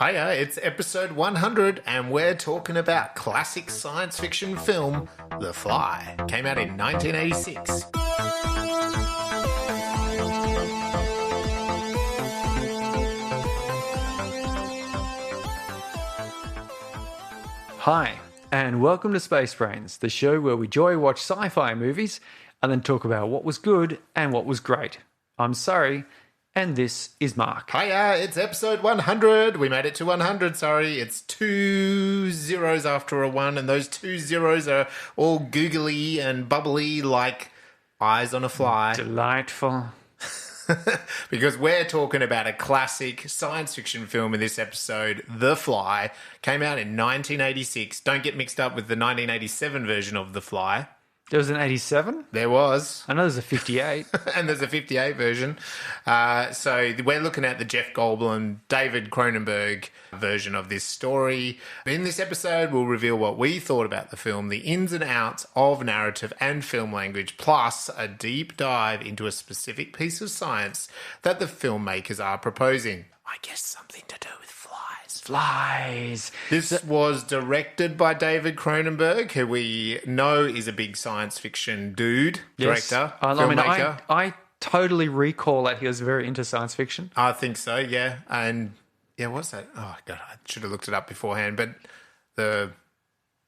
Hiya, it's episode 100 and we're talking about classic science fiction film, The Fly. Came out in 1986. Hi, and welcome to Spacebrains, the show where we joy watch sci-fi movies and then talk about what was good and what was great. I'm Surrey, and this is Mark. Hiya, it's episode 100. We made it to 100, sorry. It's 2 zeros after a 1, and those 2 zeros are all googly and bubbly like eyes on a fly. Delightful. Because we're talking about a classic science fiction film in this episode, The Fly. Came out in 1986. Don't get mixed up with the 1987 version of The Fly. There was an 87? There was. I know there's a 58. And there's a 58 version. So we're looking at the Jeff Goldblum, David Cronenberg version of this story. In this episode, we'll reveal what we thought about the film, the ins and outs of narrative and film language, plus a deep dive into a specific piece of science that the filmmakers are proposing. I guess something to do with flies. This was directed by David Cronenberg, who we know is a big science fiction dude, director, filmmaker. I totally recall that he was very into science fiction. I think so, yeah. And, yeah, what's that? Oh, God, I should have looked it up beforehand. But the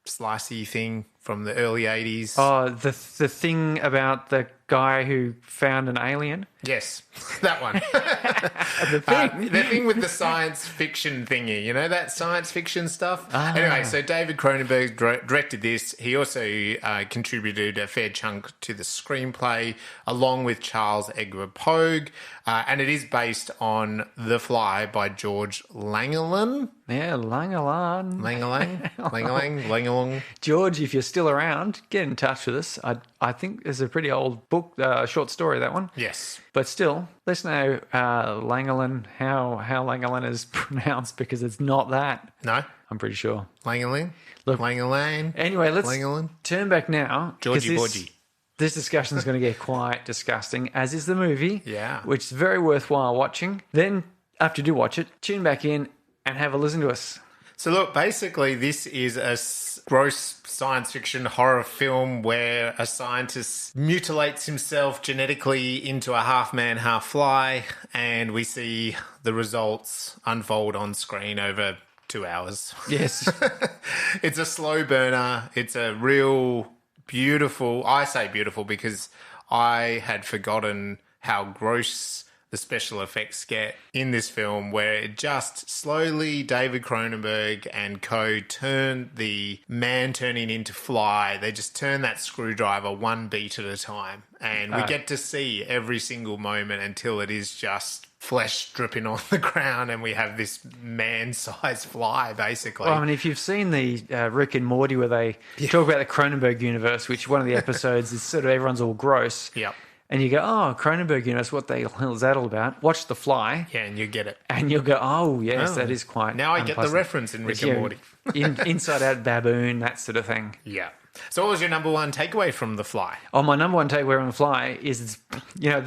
slicey thing from the early 80s. Oh, the thing about the guy who found an alien? Yes, that one. The thing with the science fiction thingy, you know, that science fiction stuff. Anyway, so David Cronenberg directed this. He also contributed a fair chunk to the screenplay, along with Charles Edgar Pogue, and it is based on The Fly by George Langelaan. Yeah, Langelaan. George, if you're still around, get in touch with us. I think it's a pretty old book, short story, that one. Yes. But still, let's know Langelaan, how Langelaan is pronounced, because it's not that. No? I'm pretty sure. Langelaan? Look, Langelaan? Anyway, let's Langelaan? turn back now. Georgie Borgie. This discussion is going to get quite disgusting, as is the movie. Yeah. Which is very worthwhile watching. Then, after you do watch it, tune back in and have a listen to us. So look, basically this is a gross science fiction horror film where a scientist mutilates himself genetically into a half man, half fly, and we see the results unfold on screen over 2 hours. Yes. It's a slow burner. It's a real beautiful, I say beautiful because I had forgotten how gross the special effects get in this film, where it just slowly, David Cronenberg and co turn the man turning into fly. They just turn that screwdriver one beat at a time. And we get to see every single moment until it is just flesh dripping on the ground and we have this man-sized fly, basically. Well, I mean, if you've seen the Rick and Morty where they talk about the Cronenberg universe, which one of the episodes is sort of everyone's all gross. Yep. And you go, oh, Cronenberg universe, what the hell is that all about? Watch The Fly. Yeah, and you get it. And you'll go, oh, yes, that is quite Now I get the reference in Rick and Morty. Inside Out baboon, that sort of thing. Yeah. So what was your number one takeaway from The Fly? Oh, my number one takeaway from The Fly is, you know,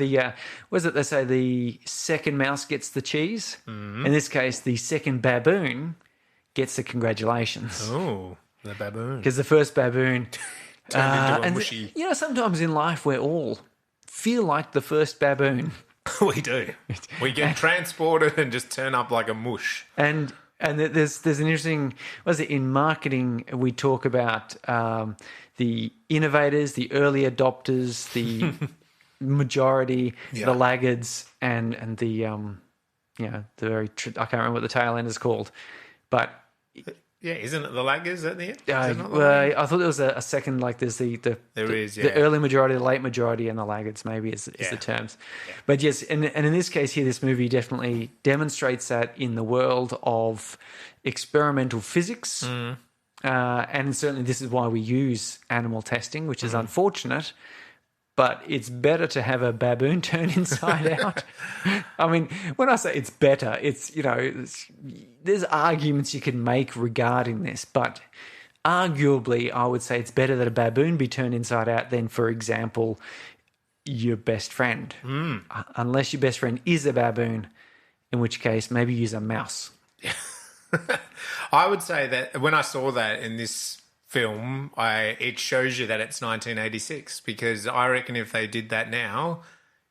what is it they say, the second mouse gets the cheese? Mm-hmm. In this case, the second baboon gets the congratulations. Oh, the baboon. Because the first baboon... turned into a mushy... You know, sometimes in life we're all... feel like the first baboon. We do. We get transported and just turn up like a mush. And there's an interesting, what is it, in marketing we talk about the innovators, the early adopters, the majority, the laggards, and the the very I can't remember what the tail end is called, but. Yeah, isn't it the laggards at the end? I thought there was a second, like there's the early majority, the late majority, and the laggards maybe is the terms. Yeah. But yes, and in this case here, this movie definitely demonstrates that in the world of experimental physics. And certainly this is why we use animal testing, which is unfortunate. But it's better to have a baboon turn inside out. I mean, when I say it's better, it's, you know, there's arguments you can make regarding this, but arguably I would say it's better that a baboon be turned inside out than, for example, your best friend. Unless your best friend is a baboon, in which case maybe use a mouse. I would say that when I saw that in this film, it shows you that it's 1986, because I reckon if they did that now,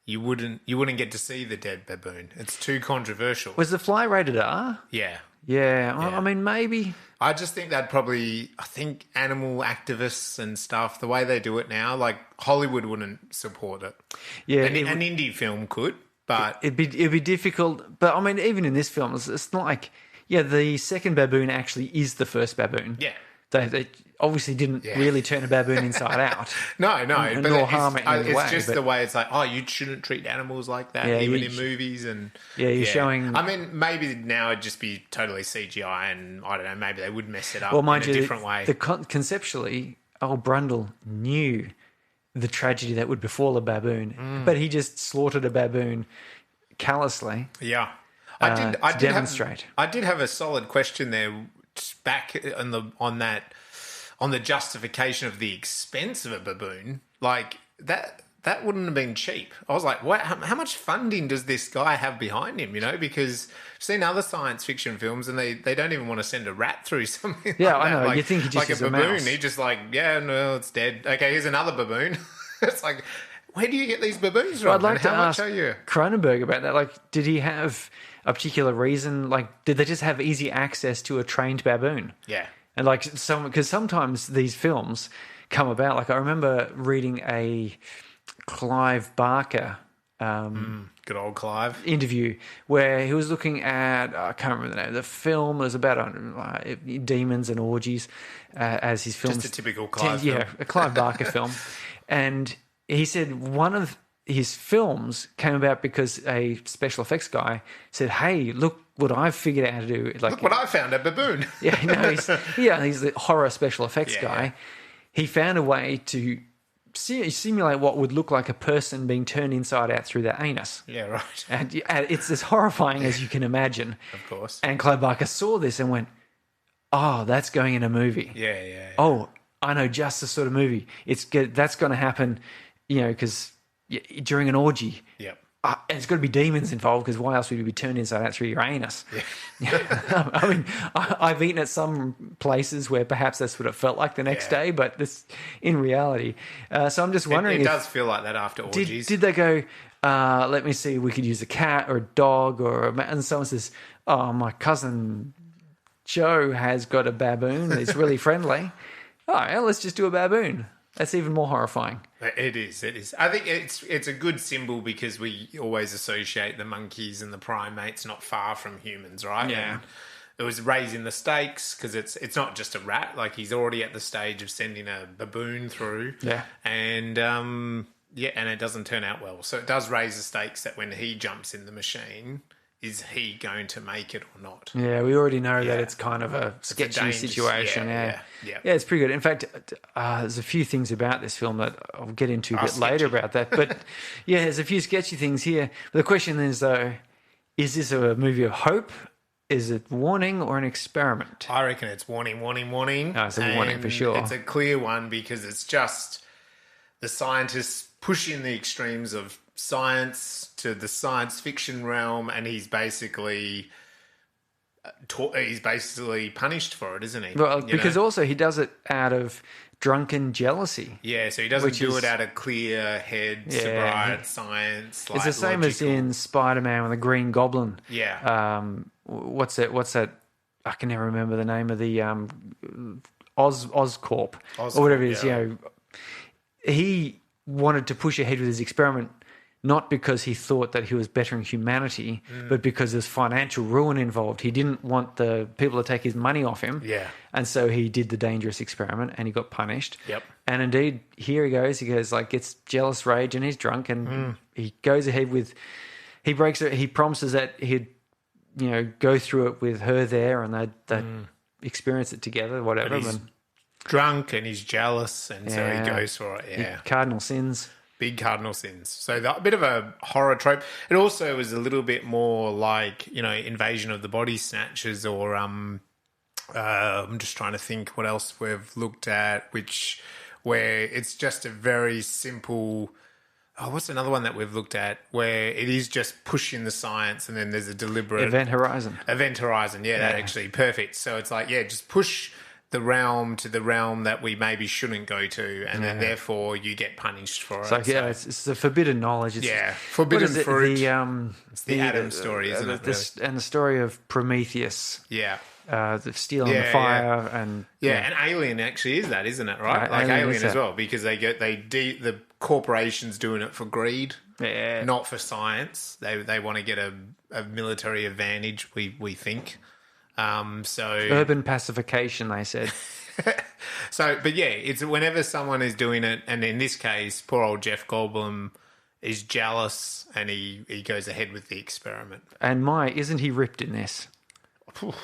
you wouldn't get to see the dead baboon. It's too controversial. Was The Fly rated R? Yeah. Yeah. I mean, maybe. I just think I think animal activists and stuff, the way they do it now, like Hollywood wouldn't support it. Yeah. An indie film could, but it'd be difficult. But I mean, even in this film, it's not like, the second baboon actually is the first baboon. Yeah. They obviously didn't really turn a baboon inside out. No, nor harm it in any way. It's just the way it's like, you shouldn't treat animals like that, even in movies. And you're showing. I mean, maybe now it'd just be totally CGI, and I don't know, maybe they would mess it up in a different way. Conceptually, old Brundle knew the tragedy that would befall a baboon, but he just slaughtered a baboon callously. Yeah, I did have a solid question there back on the justification of the expense of a baboon. Like that wouldn't have been cheap. I was like, what? How much funding does this guy have behind him? Because I've seen other science fiction films and they don't even want to send a rat through something. Yeah, like I know. Like, you think he just like is a baboon. mouse. He just it's dead. Okay, here's another baboon. It's like, where do you get these baboons from? I'd like to ask much are you? Cronenberg about that. Like, did he have a particular reason? Like, did they just have easy access to a trained baboon? Yeah. And because sometimes these films come about. Like, I remember reading a Clive Barker good old Clive interview where he was looking at, I can't remember the name of the film. It was about demons and orgies as his film. Just a typical Clive film. Yeah, a Clive Barker film. And he said one of his films came about because a special effects guy said, "Hey, look what I've figured out how to do." Like, look what I found, a baboon. He's the horror special effects guy. Yeah. He found a way to simulate what would look like a person being turned inside out through their anus. Yeah, right. And it's as horrifying as you can imagine. Of course. And Clive Barker saw this and went, "Oh, that's going in a movie. Yeah. Oh, I know just the sort of movie. That's going to happen, because during an orgy. Yep. And it's got to be demons involved, because why else would you be turned inside out through your anus?" Yeah. I mean, I've eaten at some places where perhaps that's what it felt like the next day, but this in reality. So I'm just wondering, it does feel like that after orgies. Did they go? Let me see. We could use a cat or a dog and someone says, "Oh, my cousin Joe has got a baboon. It's really friendly. Oh, yeah, let's just do a baboon." That's even more horrifying. It is. I think it's a good symbol because we always associate the monkeys and the primates not far from humans, right? Yeah. And it was raising the stakes because it's not just a rat. Like, he's already at the stage of sending a baboon through. Yeah. And and it doesn't turn out well. So it does raise the stakes that when he jumps in the machine, is he going to make it or not? Yeah, we already know that it's kind of a sketchy situation. Yeah, it's pretty good. In fact, there's a few things about this film that I'll get into a bit later about that. But there's a few sketchy things here. But the question is, though, is this a movie of hope? Is it warning or an experiment? I reckon it's warning. Oh, it's a warning for sure. It's a clear one because it's just the scientists pushing the extremes of science to the science fiction realm, and he's basically punished for it, isn't he? Well, because also he does it out of drunken jealousy. Yeah, so he doesn't do it out of clear head, sobriety, science. It's the same as in Spider-Man with the Green Goblin. Yeah. What's that? I can never remember the name of the Oscorp or whatever it is. Yeah. He wanted to push ahead with his experiment, not because he thought that he was bettering humanity, but because there's financial ruin involved. He didn't want the people to take his money off him. Yeah. And so he did the dangerous experiment and he got punished. Yep. And indeed, here he goes, gets jealous rage and he's drunk and he goes ahead with, he promises that he'd, go through it with her there and they'd experience it together, whatever. But he's drunk and he's jealous and so he goes for it. Yeah. Cardinal sins. Big cardinal sins. So a bit of a horror trope. It also was a little bit more like, Invasion of the Body Snatchers or I'm just trying to think what else we've looked at, where it's just a very simple Oh, what's another one that we've looked at where it is just pushing the science and then there's a deliberate... Event Horizon. Event Horizon, yeah, that actually, perfect. So it's like, just push the realm to the realm that we maybe shouldn't go to, and then therefore you get punished for it. Like, it's the forbidden knowledge. It's, forbidden fruit. It's the Adam story, isn't it? Really? And the story of Prometheus. Yeah. The steel and the fire, and and Alien actually is that, isn't it? Right, like Alien as well, because the corporations doing it for greed, not for science. They want to get a military advantage. We think. So urban pacification, they said. So, but it's whenever someone is doing it, and in this case, poor old Jeff Goldblum is jealous, and he goes ahead with the experiment. And isn't he ripped in this?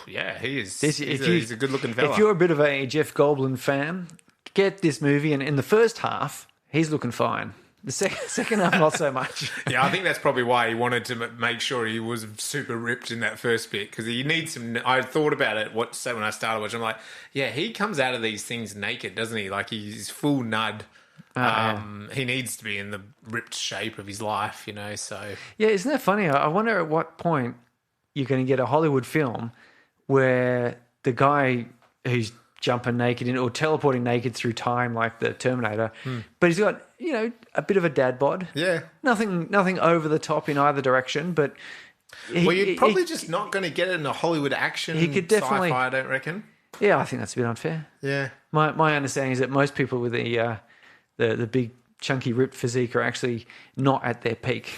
Yeah, he is. He's a good-looking fella. If you're a bit of a Jeff Goldblum fan, get this movie, and in the first half, he's looking fine. The second half, not so much. Yeah, I think that's probably why he wanted to make sure he was super ripped in that first bit, because he needs some... I thought about it when I started watching. I'm like, he comes out of these things naked, doesn't he? Like, he's full nud. He needs to be in the ripped shape of his life, so... Yeah, isn't that funny? I wonder at what point you're going to get a Hollywood film where the guy who's jumping naked or teleporting naked through time like the Terminator, but he's got, a bit of a dad bod. Yeah. Nothing over the top in either direction, but... you're probably just not going to get it in a Hollywood action sci-fi, I don't reckon. Yeah, I think that's a bit unfair. Yeah. My understanding is that most people with the big chunky ripped physique are actually not at their peak.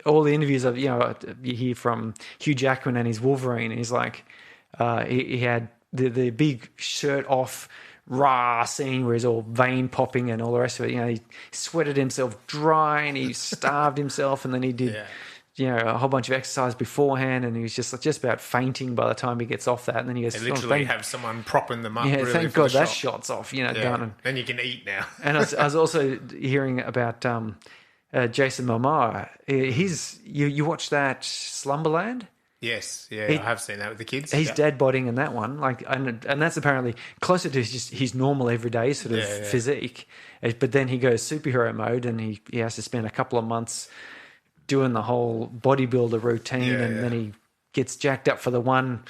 All the interviews you hear from Hugh Jackman and his Wolverine, and he's like, he had the big shirt off scene where he's all vein popping and all the rest of it. He sweated himself dry and he starved himself, and then he did a whole bunch of exercise beforehand, and he was just about fainting by the time he gets off that. And then he goes, they literally have someone propping them up. Yeah, really, thank God that shot's off. Done. Then you can eat now. And I was also hearing about Jason Momoa. You watched that Slumberland? Yes, I have seen that with the kids. He's dad bodding in that one, and that's apparently closer to his normal everyday sort of physique. But then he goes superhero mode, and he has to spend a couple of months doing the whole bodybuilder routine, and then he gets jacked up for the one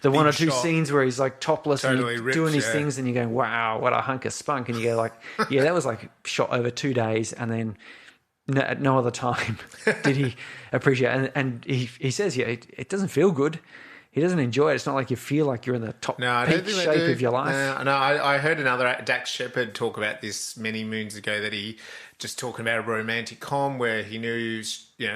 or two scenes where he's like topless totally and doing his things, and you're going, wow, what a hunk of spunk, and you go like, that was like shot over 2 days, and then at no other time did he appreciate it. And he says, it doesn't feel good. He doesn't enjoy it. It's not like you feel like you're in the top peak shape of your life. No, I heard another Dax Shepard talk about this many moons ago, that he just talking about a romantic com where he knew,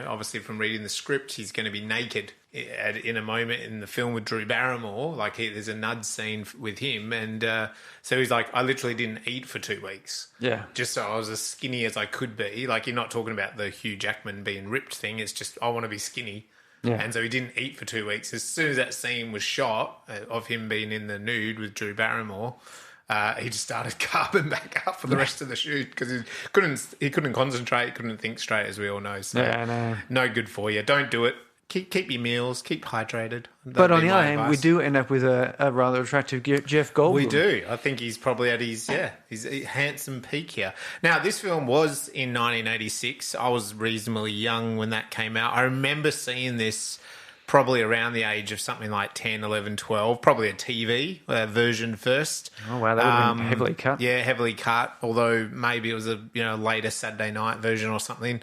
obviously from reading the script, he's going to be naked in a moment in the film with Drew Barrymore. Like there's a nud scene with him, and so he's like, I literally didn't eat for 2 weeks. Yeah, just so I was as skinny as I could be. Like, you're not talking about the Hugh Jackman being ripped thing. It's just, I want to be skinny. Yeah. And so he didn't eat for 2 weeks. As soon as that scene was shot of him being in the nude with Drew Barrymore, he just started carving back up for the rest of the shoot, because he couldn't concentrate, couldn't think straight, as we all know. So no good for you. Don't do it. Keep your meals, keep hydrated. But on the other hand, we do end up with a rather attractive Jeff Goldblum. We do. I think he's probably at his handsome peak here. Now, this film was in 1986. I was reasonably young when that came out. I remember seeing this probably around the age of something like 10, 11, 12, probably a TV version first. Oh, wow, that would have been heavily cut. Yeah, heavily cut, although maybe it was a later Saturday night version or something.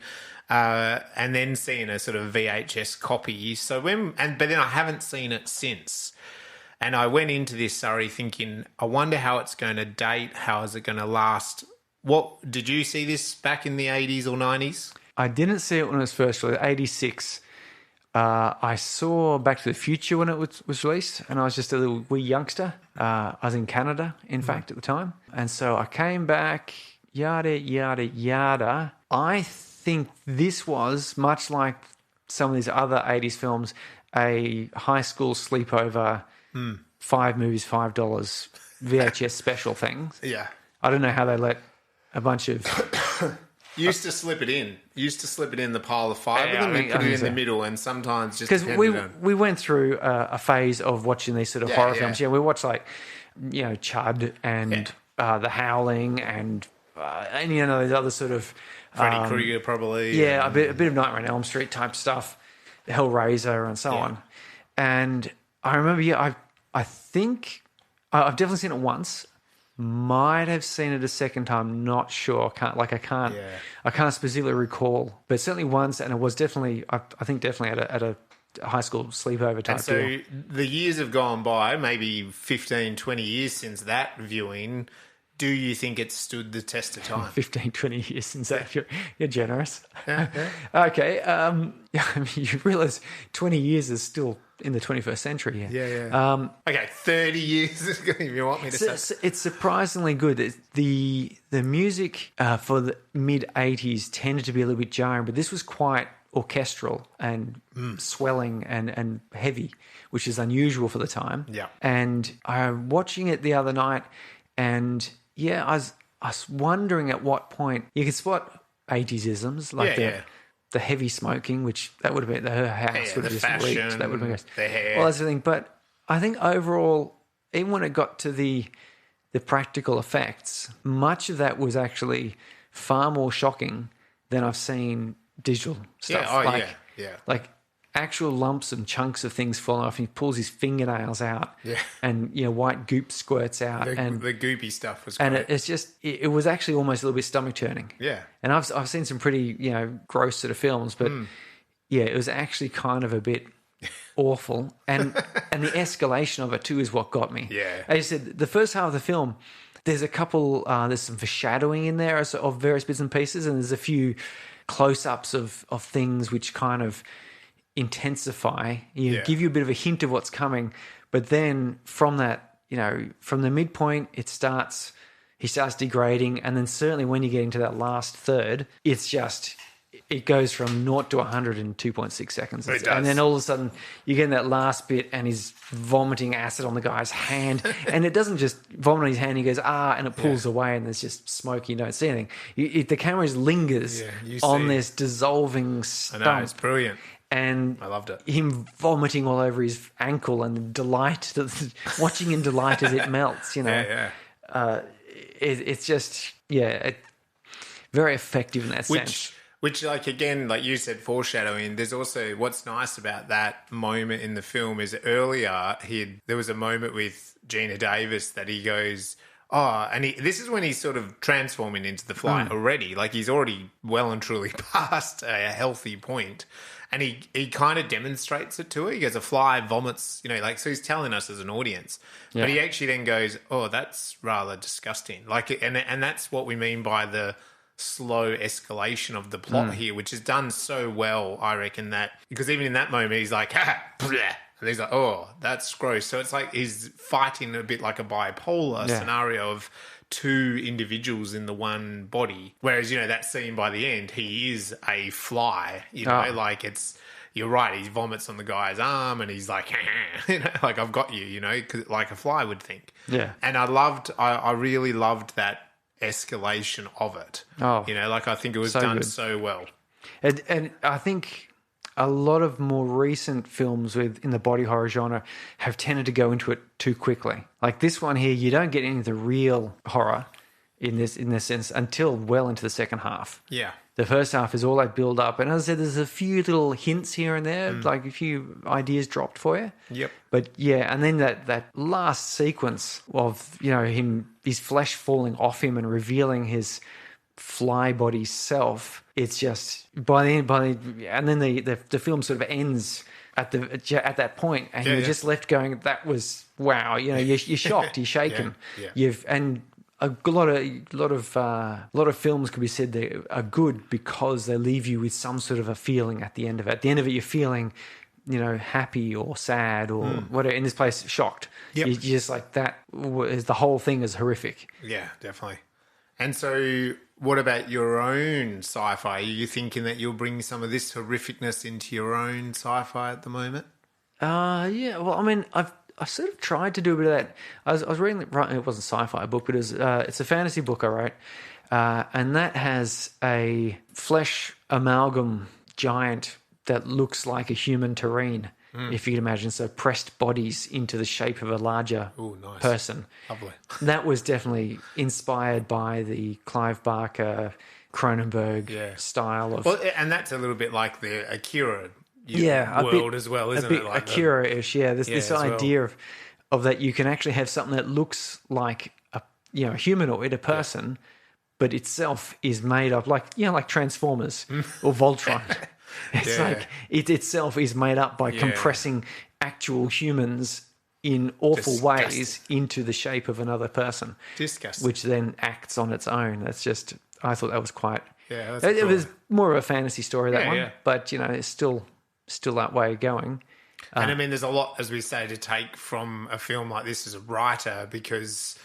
And then seeing a sort of VHS copy. But then I haven't seen it since. And I went into this Surrey thinking, I wonder how it's going to date. How is it going to last? What did you see this back in the 80s or 90s? I didn't see it when it was first released, 86. I saw Back to the Future when it was released, and I was just a little wee youngster. I was in Canada, in fact, at the time. And so I came back, yada, yada, yada. I think this was, much like some of these other 80s films, a high school sleepover, 5 movies, $5 VHS special things. Yeah. I don't know how they let a bunch of... Used to slip it in the pile of 5 of them and put it in the middle, and sometimes just... Because we went through a phase of watching these sort of horror films. Yeah, we watched like, Chud and The Howling and and those other sort of Freddy Krueger, probably. Yeah, a bit of Nightmare on Elm Street type stuff, Hellraiser, and so on. And I remember, I think I've definitely seen it once. Might have seen it a second time. Not sure. I can't specifically recall, but certainly once, and it was definitely. I think definitely at a high school sleepover type. And so deal. the years have gone by, maybe 15, 20 years since that viewing. Do you think it stood the test of time? 15, 20 years since that. You're generous. Yeah. Okay. You realise 20 years is still in the 21st century. Yeah. Okay, 30 years, if you want me to say. It's surprisingly good. The music for the mid-'80s tended to be a little bit jarring, but this was quite orchestral and swelling and heavy, which is unusual for the time. Yeah. And I'm watching it the other night, and I was wondering at what point you could spot 80s isms, like the heavy smoking, which that would have been her house would have just fashion, leaked. That would have been the hair. Well, that's the thing. But I think overall, even when it got to the practical effects, much of that was actually far more shocking than I've seen digital stuff. Like actual lumps and chunks of things falling off. He pulls his fingernails out, and white goop squirts out. The goopy stuff was great. And it's just it was actually almost a little bit stomach turning. Yeah. And I've seen some pretty gross sort of films, but it was actually kind of a bit awful. And the escalation of it too is what got me. Yeah. As you said, the first half of the film, there's a couple, there's some foreshadowing in there of various bits and pieces, and there's a few close-ups of things which kind of intensify, give you a bit of a hint of what's coming, but then from that, from the midpoint, he starts degrading, and then certainly when you get into that last third, it goes from 0 to 100 in 2.6 seconds. It does. And then all of a sudden you get in that last bit and he's vomiting acid on the guy's hand, and it doesn't just vomit on his hand, he goes, and it pulls away and there's just smoke, you don't see anything. The camera lingers on this dissolving stump. I know, it's brilliant. And I loved it. Him vomiting all over his ankle and watching him delight as it melts, It's just, very effective in that sense. Which, like, again, like you said, foreshadowing, there's also, what's nice about that moment in the film is earlier, there was a moment with Geena Davis that he goes, and this is when he's sort of transforming into the fly already. Like, he's already well and truly past a healthy point. And he kind of demonstrates it to her. He goes, a fly vomits, so he's telling us as an audience. Yeah. But he actually then goes, that's rather disgusting. Like, and that's what we mean by the slow escalation of the plot here, which is done so well, I reckon, that because even in that moment he's like, and he's like, that's gross. So it's like he's fighting a bit like a bipolar scenario of two individuals in the one body, whereas that scene by the end, he is a fly, like you're right, he vomits on the guy's arm and he's like, like, I've got you, like a fly would think. And I really loved that escalation of it. I think it was so done so well. And I think a lot of more recent films in the body horror genre have tended to go into it too quickly. Like this one here, you don't get into the real horror in this sense until well into the second half. Yeah. The first half is all that build up. And as I said, there's a few little hints here and there, like a few ideas dropped for you. Yep. But and then that last sequence of, his flesh falling off him and revealing his fly body self, it's just and then the film sort of ends at that point, and you're just left going, that was wow. You're shocked, you're shaken. A lot of films could be said they are good because they leave you with some sort of a feeling at the end of it. At the end of it, you're feeling, happy or sad or whatever. In this place, shocked. Yep. You're just like, that is, the whole thing is horrific. Yeah, definitely. And so what about your own sci-fi? Are you thinking that you'll bring some of this horrificness into your own sci-fi at the moment? Well, I mean, I sort of tried to do a bit of that. I was reading, it wasn't a sci-fi book, but it's a fantasy book I wrote, and that has a flesh amalgam giant that looks like a human terrine. if you can imagine. So pressed bodies into the shape of a larger person. Lovely. That was definitely inspired by the Clive Barker, Cronenberg style of... Well, and that's a little bit like the Akira world as well, isn't it? Like Akira-ish, this idea of that you can actually have something that looks like a humanoid, a person, but itself is made up like Transformers or Voltron. It's like it itself is made up by compressing actual humans in awful ways into the shape of another person. Disgusting. Which then acts on its own. That's just, I thought that was quite... Yeah, it was more of a fantasy story, that one. But, it's still that way going. And I mean, there's a lot, as we say, to take from a film like this as a writer because,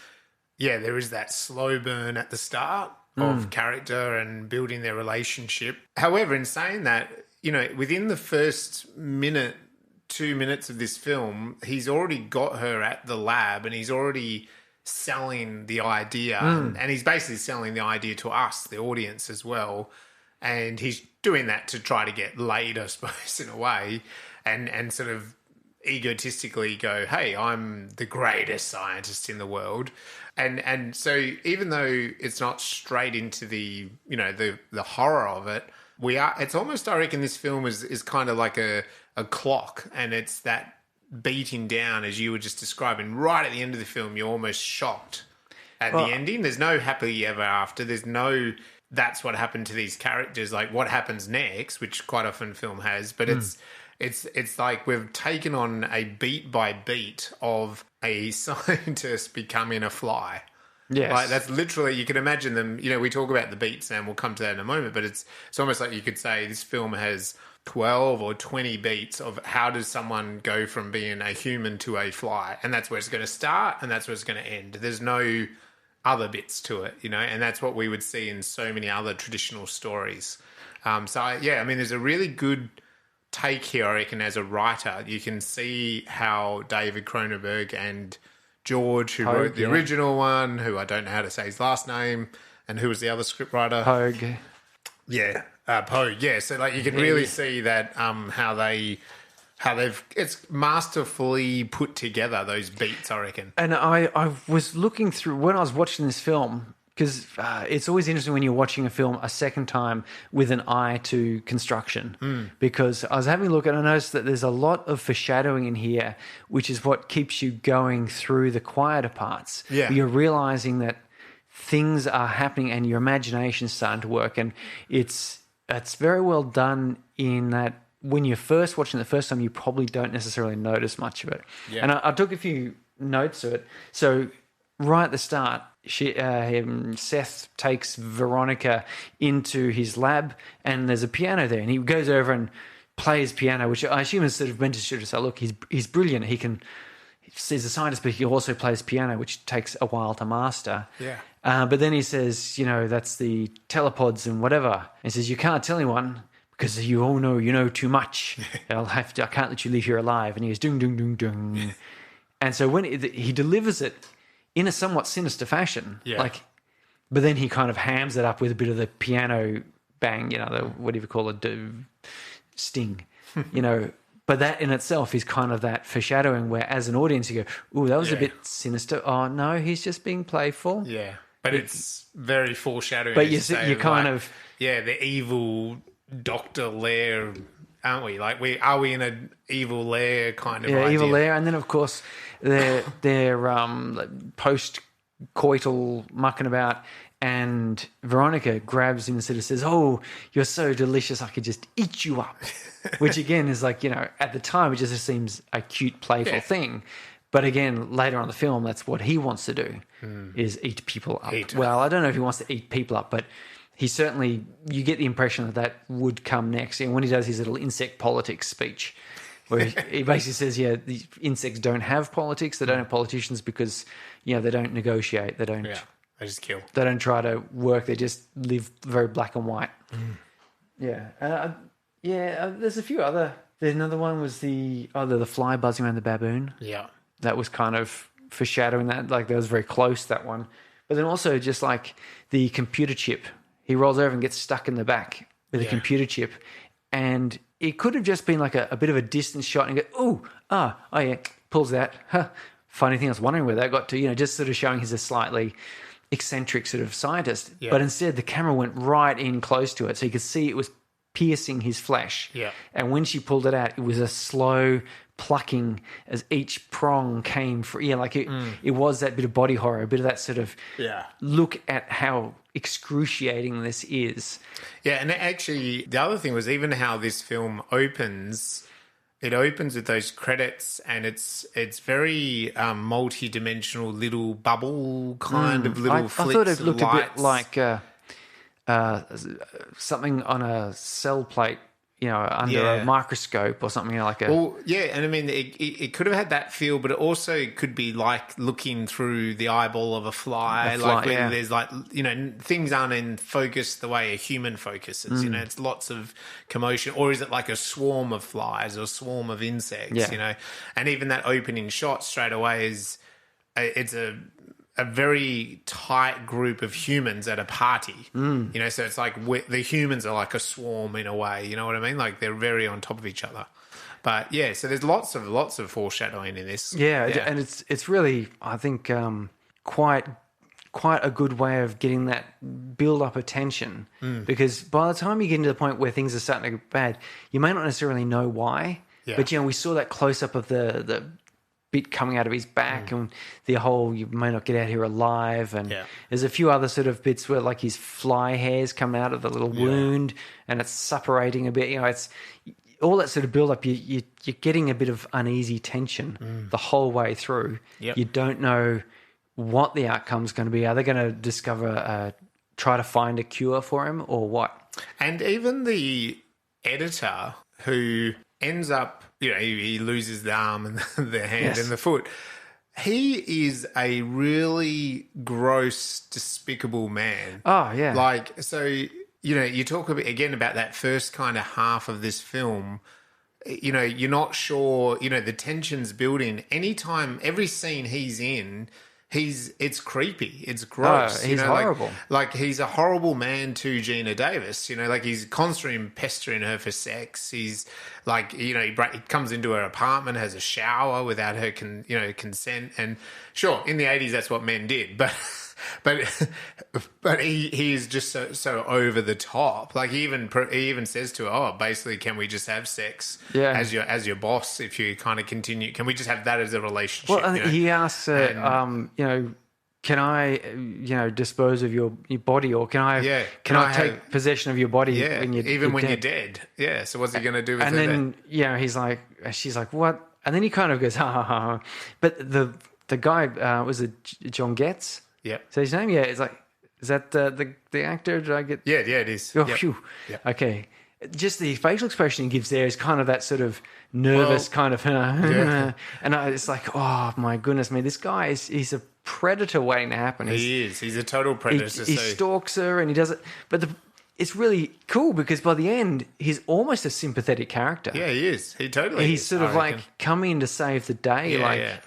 there is that slow burn at the start of character and building their relationship. However, in saying that, within the first 2 minutes of this film, he's already got her at the lab and he's already selling the idea. And he's basically selling the idea to us, the audience, as well. And he's doing that to try to get laid, I suppose, in a way, and sort of egotistically go, hey, I'm the greatest scientist in the world. And so even though it's not straight into the horror of it, it's almost, I reckon, this film is kind of like a clock, and it's that beating down, as you were just describing. Right at the end of the film, you're almost shocked at the ending. There's no happily ever after. There's no... that's what happened to these characters, like what happens next, which quite often film has, but it's like we've taken on a beat by beat of a scientist becoming a fly. Yes. Like that's literally, you can imagine them, we talk about the beats and we'll come to that in a moment, but it's almost like you could say this film has 12 or 20 beats of how does someone go from being a human to a fly, and that's where it's going to start and that's where it's going to end. There's no other bits to it, and that's what we would see in so many other traditional stories. There's a really good take here, I reckon, as a writer. You can see how David Cronenberg and George, who wrote the original one, who I don't know how to say his last name, and who was the other scriptwriter? Pogue. Yeah, Pogue, yeah. So, like, you can really see that how it's masterfully put together, those beats, I reckon. And I was looking through, when I was watching this film, because it's always interesting when you're watching a film a second time with an eye to construction. Because I was having a look and I noticed that there's a lot of foreshadowing in here, which is what keeps you going through the quieter parts. Yeah. You're realizing that things are happening and your imagination's starting to work. And it's very well done in that when you're first watching the first time, you probably don't necessarily notice much of it. Yeah. And I took a few notes of it. So right at the start, Seth takes Veronica into his lab and there's a piano there and he goes over and plays piano, which I assume is sort of meant to say, look, he's brilliant. He's a scientist, but he also plays piano, which takes a while to master. Yeah. But then he says, that's the telepods and whatever. He says, you can't tell anyone, because you all know, too much. I can't let you leave here alive. And he goes, dung, dung, dung, dung. And so when he delivers it in a somewhat sinister fashion, but then he kind of hams it up with a bit of the piano bang, whatever you call it, sting, But that in itself is kind of that foreshadowing where as an audience you go, ooh, that was a bit sinister. Oh, no, he's just being playful. Yeah, but it's very foreshadowing. But you kind of... Yeah, the evil... Dr. Lair, aren't we? Like, are we in an evil lair kind of idea? Evil lair, and then of course they're post-coital mucking about, and Veronica grabs him and sort of says, "Oh, you're so delicious, I could just eat you up," which again is like, at the time it just seems a cute, playful thing. But again, later on in the film, that's what he wants to do, is eat people up. Well, I don't know if he wants to eat people up, but he certainly, you get the impression that would come next. And when he does his little insect politics speech, where he basically says, the insects don't have politics, they don't have politicians because, they don't negotiate, they don't... Yeah, they just kill. They don't try to work, they just live very black and white. Yeah. There's a few other... There's another one was the fly buzzing around the baboon. Yeah. That was kind of foreshadowing that, like that was very close, that one. But then also just like the computer chip, he rolls over and gets stuck in the back with a computer chip, and it could have just been like a bit of a distance shot and go, oh yeah, pulls that. Huh. Funny thing, I was wondering where that got to, just sort of showing he's a slightly eccentric sort of scientist. Yeah. But instead the camera went right in close to it, so you could see it was piercing his flesh. Yeah. And when she pulled it out, it was a slow plucking as each prong came free. It was that bit of body horror, a bit of that sort of look at how excruciating this is. Yeah, and actually the other thing was even how this film opens. It opens with those credits, and it's very multi-dimensional, little bubble kind of little flicks. I thought it looked a bit like something on a cell plate, under a microscope or something like a... Well, yeah, and I mean, it could have had that feel, but it also could be like looking through the eyeball of a fly. There's things aren't in focus the way a human focuses, it's lots of commotion. Or is it like a swarm of flies or a swarm of insects, And even that opening shot straight away it's a very tight group of humans at a party, so it's like the humans are like a swarm in a way, you know what I mean? Like they're very on top of each other. But yeah, so there's lots of foreshadowing in this. Yeah. And it's really, I think, quite a good way of getting that build up of tension, because by the time you get into the point where things are starting to go bad, you may not necessarily know why, but we saw that close up of the bit coming out of his back and the whole you may not get out here alive, and there's a few other sort of bits where like his fly hairs come out of the little wound and it's suppurating a bit, it's all that sort of build up. You're getting a bit of uneasy tension the whole way through. You don't know what the outcome's going to be. Are they going to discover try to find a cure for him or what? And even the editor who ends up, he loses the arm and the hand and the foot. He is a really gross, despicable man. Oh, yeah. You talk a bit again about that first kind of half of this film. You're not sure, the tension's building. Every scene he's in, it's creepy. It's gross. He's horrible. Like he's a horrible man to Geena Davis. He's constantly pestering her for sex. He's like, he comes into her apartment, has a shower without her consent. And sure, in the 80s, that's what men did. But he is just so over the top. Like he even says to her, basically, can we just have sex as your boss if you kind of continue? Can we just have that as a relationship? Well, he asks, can I, dispose of your body, or can I take possession of your body when you're dead? Yeah. So what's he going to do with it? And then she's like, what? And then he kind of goes, ha ha ha. But the guy was it John Getz? Yeah. So his name, it's like, is that the actor? Did I get? Yeah, it is. Oh, phew. Yep. Okay. Just the facial expression he gives there is kind of that sort of nervous and it's like, oh my goodness me, this guy he's a predator waiting to happen. He is. He's a total predator. He stalks her and he does it, but it's really cool because by the end he's almost a sympathetic character. Yeah, he is. He totally. He's sort of like coming to save the day.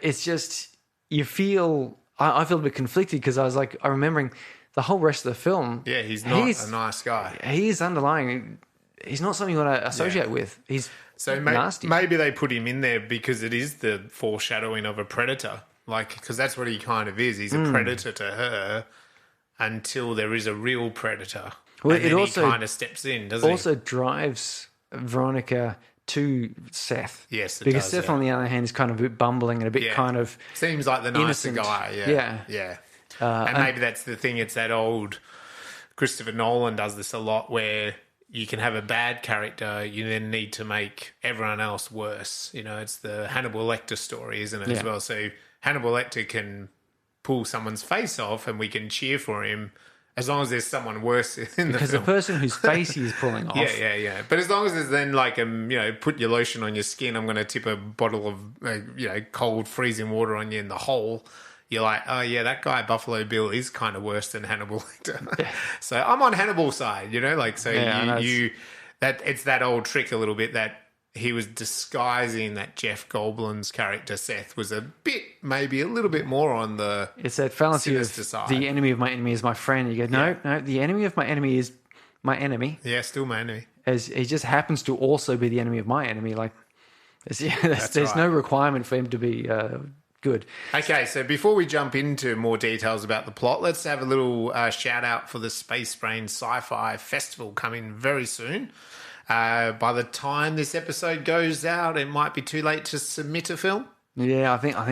It's just you feel. I feel a bit conflicted because I was like, I'm remembering the whole rest of the film. Yeah, he's not a nice guy. He's underlying. He's not something you want to associate with. He's nasty. Maybe they put him in there because it is the foreshadowing of a predator. Because that's what he kind of is. He's a predator to her until there is a real predator. Well, and then he kind of steps in, doesn't he? Also drives Veronica to Seth. Yes, it because does, Seth, on the other hand, is kind of a bit bumbling and a bit kind of seems like the nicer innocent guy. Yeah. And maybe that's the thing. It's that old Christopher Nolan does this a lot, where you can have a bad character, you then need to make everyone else worse. It's the Hannibal Lecter story, isn't it, as well? So Hannibal Lecter can pull someone's face off, and we can cheer for him. As long as there's someone worse in the film. Because the person whose face he's pulling off. Yeah. But as long as there's then like, put your lotion on your skin, I'm going to tip a bottle of, cold freezing water on you in the hole. You're like, oh yeah, that guy Buffalo Bill is kind of worse than Hannibal Lecter. Yeah. So I'm on Hannibal's side, it's that old trick a little bit that he was disguising that Jeff Goldblum's character Seth was maybe a little bit more on the it's that fallacy of side. The enemy of my enemy is my friend. You go, no, the enemy of my enemy is my enemy. Yeah, still my enemy. As he just happens to also be the enemy of my enemy. Like, there's right. no requirement for him to be good. Okay, so before we jump into more details about the plot, let's have a little shout out for the Spacebrains Sci-Fi Festival coming very soon. By the time this episode goes out, it might be too late to submit a film. Yeah, I think so. I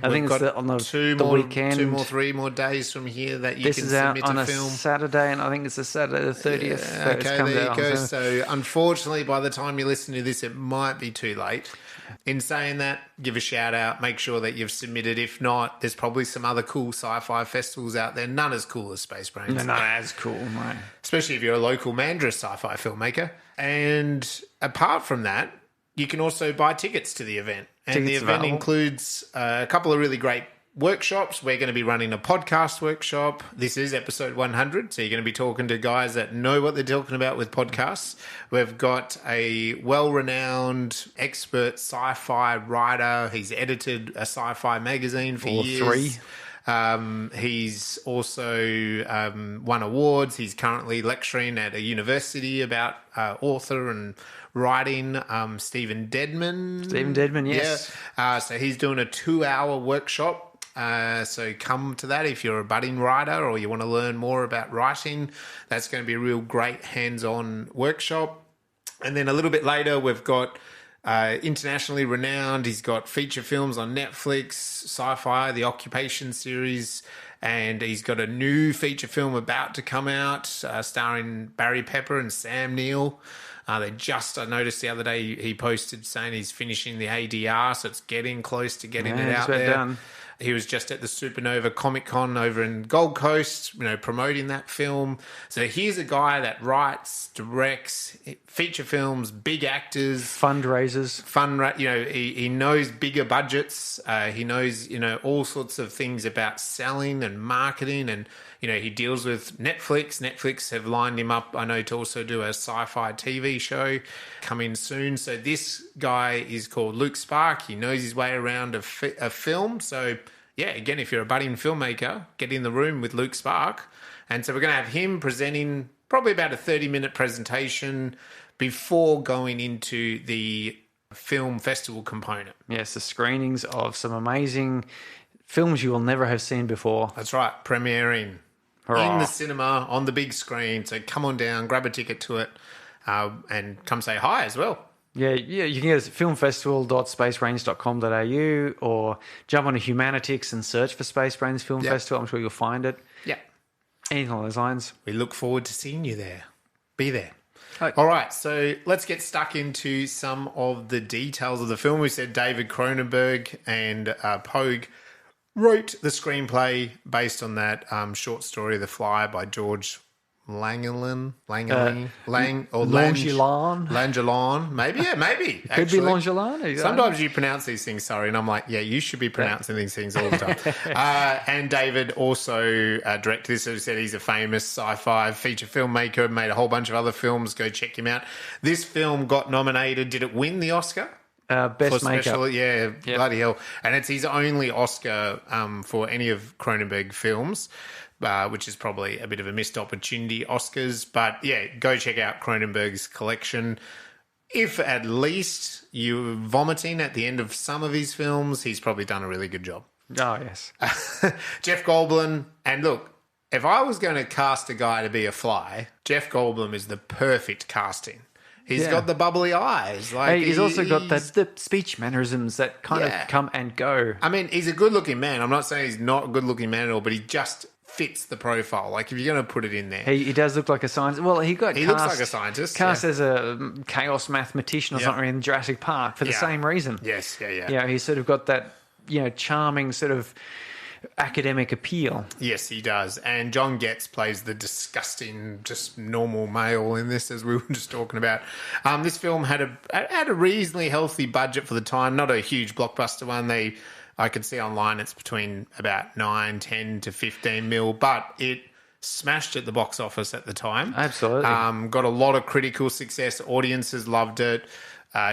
think it's on the weekend. 3 more days from here that you this can is out submit on a film. Saturday, and I think it's a Saturday the 30th. Yeah, okay, there you go. So unfortunately, by the time you listen to this, it might be too late. In saying that, give a shout out. Make sure that you've submitted. If not, there's probably some other cool sci-fi festivals out there. None as cool as Spacebrains. No, not as cool, right? Especially if you're a local Mandurah sci-fi filmmaker. And apart from that, you can also buy tickets to the event. And the event includes a couple of really great workshops. We're going to be running a podcast workshop. This is episode 100, so you're going to be talking to guys that know what they're talking about with podcasts. We've got a well-renowned expert sci-fi writer. He's edited a sci-fi magazine for years. 3. He's also won awards. He's currently lecturing at a university about author and writing. Stephen Dedman, yes. Yeah. So he's doing a 2-hour workshop. So come to that if you're a budding writer or you want to learn more about writing. That's going to be a real great hands-on workshop. And then a little bit later, we've got internationally renowned. He's got feature films on Netflix, Sci-Fi, the Occupation series, and he's got a new feature film about to come out starring Barry Pepper and Sam Neill. I noticed the other day he posted saying he's finishing the ADR, so it's getting close to getting it out there. Done. He was just at the Supernova Comic Con over in Gold Coast, promoting that film. So here's a guy that writes, directs feature films, big actors, fundraisers, he knows bigger budgets. He knows, all sorts of things about selling and marketing, and he deals with Netflix. Netflix have lined him up, I know, to also do a sci-fi TV show coming soon. So this guy is called Luke Spark. He knows his way around a film. So, yeah, again, if you're a budding filmmaker, get in the room with Luke Spark. And so we're going to have him presenting probably about a 30-minute presentation before going into the film festival component. Yes, the screenings of some amazing films you will never have seen before. That's right, premiering. Hurrah. In the cinema, on the big screen. So come on down, grab a ticket to it, and come say hi as well. Yeah, you can get us at filmfestival.spacebrains.com.au or jump onto Humanitix and search for Spacebrains Film Festival. I'm sure you'll find it. Yeah. Anything along those lines. We look forward to seeing you there. Be there. Okay. All right, so let's get stuck into some of the details of the film. We said David Cronenberg and Pogue wrote the screenplay based on that short story, The Fly, by George Langelan, maybe. Could be Langelan. Sometimes you pronounce these things, sorry, and I'm like, yeah, you should be pronouncing these things all the time. And David also directed this. As I said, he's a famous sci-fi feature filmmaker, made a whole bunch of other films. Go check him out. This film got nominated. Did it win the Oscar? Best makeup. Yeah, yep. Bloody hell. And it's his only Oscar for any of Cronenberg films. Which is probably a bit of a missed opportunity, Oscars. But yeah, go check out Cronenberg's collection. If at least you're vomiting at the end of some of his films, he's probably done a really good job. Oh, yes. Jeff Goldblum. And look, if I was going to cast a guy to be a fly, Jeff Goldblum is the perfect casting. He's got the bubbly eyes. He's also got the speech mannerisms that kind of come and go. I mean, he's a good-looking man. I'm not saying he's not a good-looking man at all, but he just fits the profile. Like, if you're going to put it in there. He does look like a scientist. Well, he looks like a scientist. Cast as a chaos mathematician or something in Jurassic Park for the same reason. Yes, yeah. Yeah, he's sort of got that, charming sort of academic appeal. Yes, he does. And John Getz plays the disgusting, just normal male in this, as we were just talking about. This film had a reasonably healthy budget for the time, not a huge blockbuster one. I could see online it's between about 9, 10 to 15 mil, but it smashed at the box office at the time. Absolutely. Got a lot of critical success. Audiences loved it.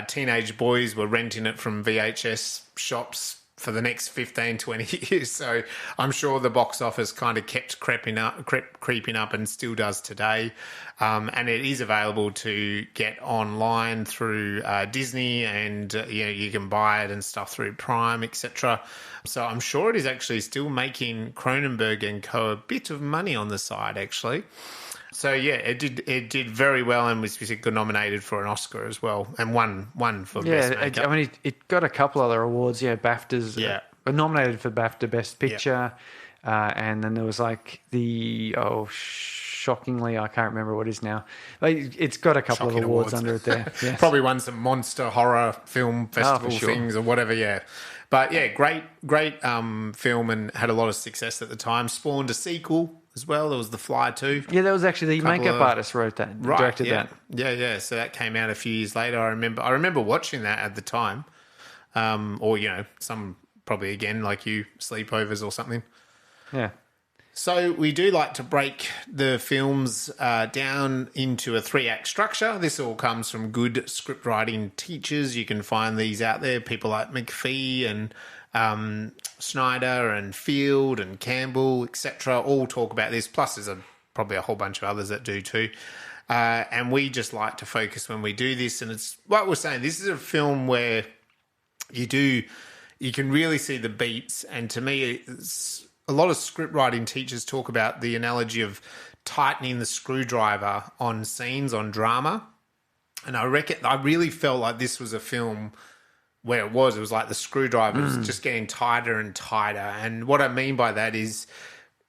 Teenage boys were renting it from VHS shops for the next 15, 20 years. So I'm sure the box office kind of kept creeping up and still does today. And it is available to get online through Disney, and you can buy it and stuff through Prime, etc. So I'm sure it is actually still making Cronenberg and co. a bit of money on the side, actually. So yeah, it did very well, and was nominated for an Oscar as well, and won for best makeup. I mean, it got a couple other awards. Yeah, BAFTAs. Yeah, nominated for BAFTA Best Picture, and then there was like shockingly, I can't remember what it is now. It's got a couple of awards under it there. Yes. Probably won some monster horror film festival things or whatever. Yeah. But yeah, great film, and had a lot of success at the time. Spawned a sequel as well. There was The too. Yeah, that was actually the makeup artist wrote that, directed that. Yeah. So that came out a few years later. I remember watching that at the time, or some probably again like you sleepovers or something. Yeah. So we do like to break the films down into a 3-act structure. This all comes from good script writing teachers. You can find these out there. People like McPhee and Snyder and Field and Campbell, etc. all talk about this. Plus there's probably a whole bunch of others that do too. And we just like to focus when we do this. And it's like we're saying, this is a film where you can really see the beats. And to me, a lot of script writing teachers talk about the analogy of tightening the screwdriver on scenes, on drama. And I really felt like this was a film where it was like the screwdriver was just getting tighter and tighter. And what I mean by that is,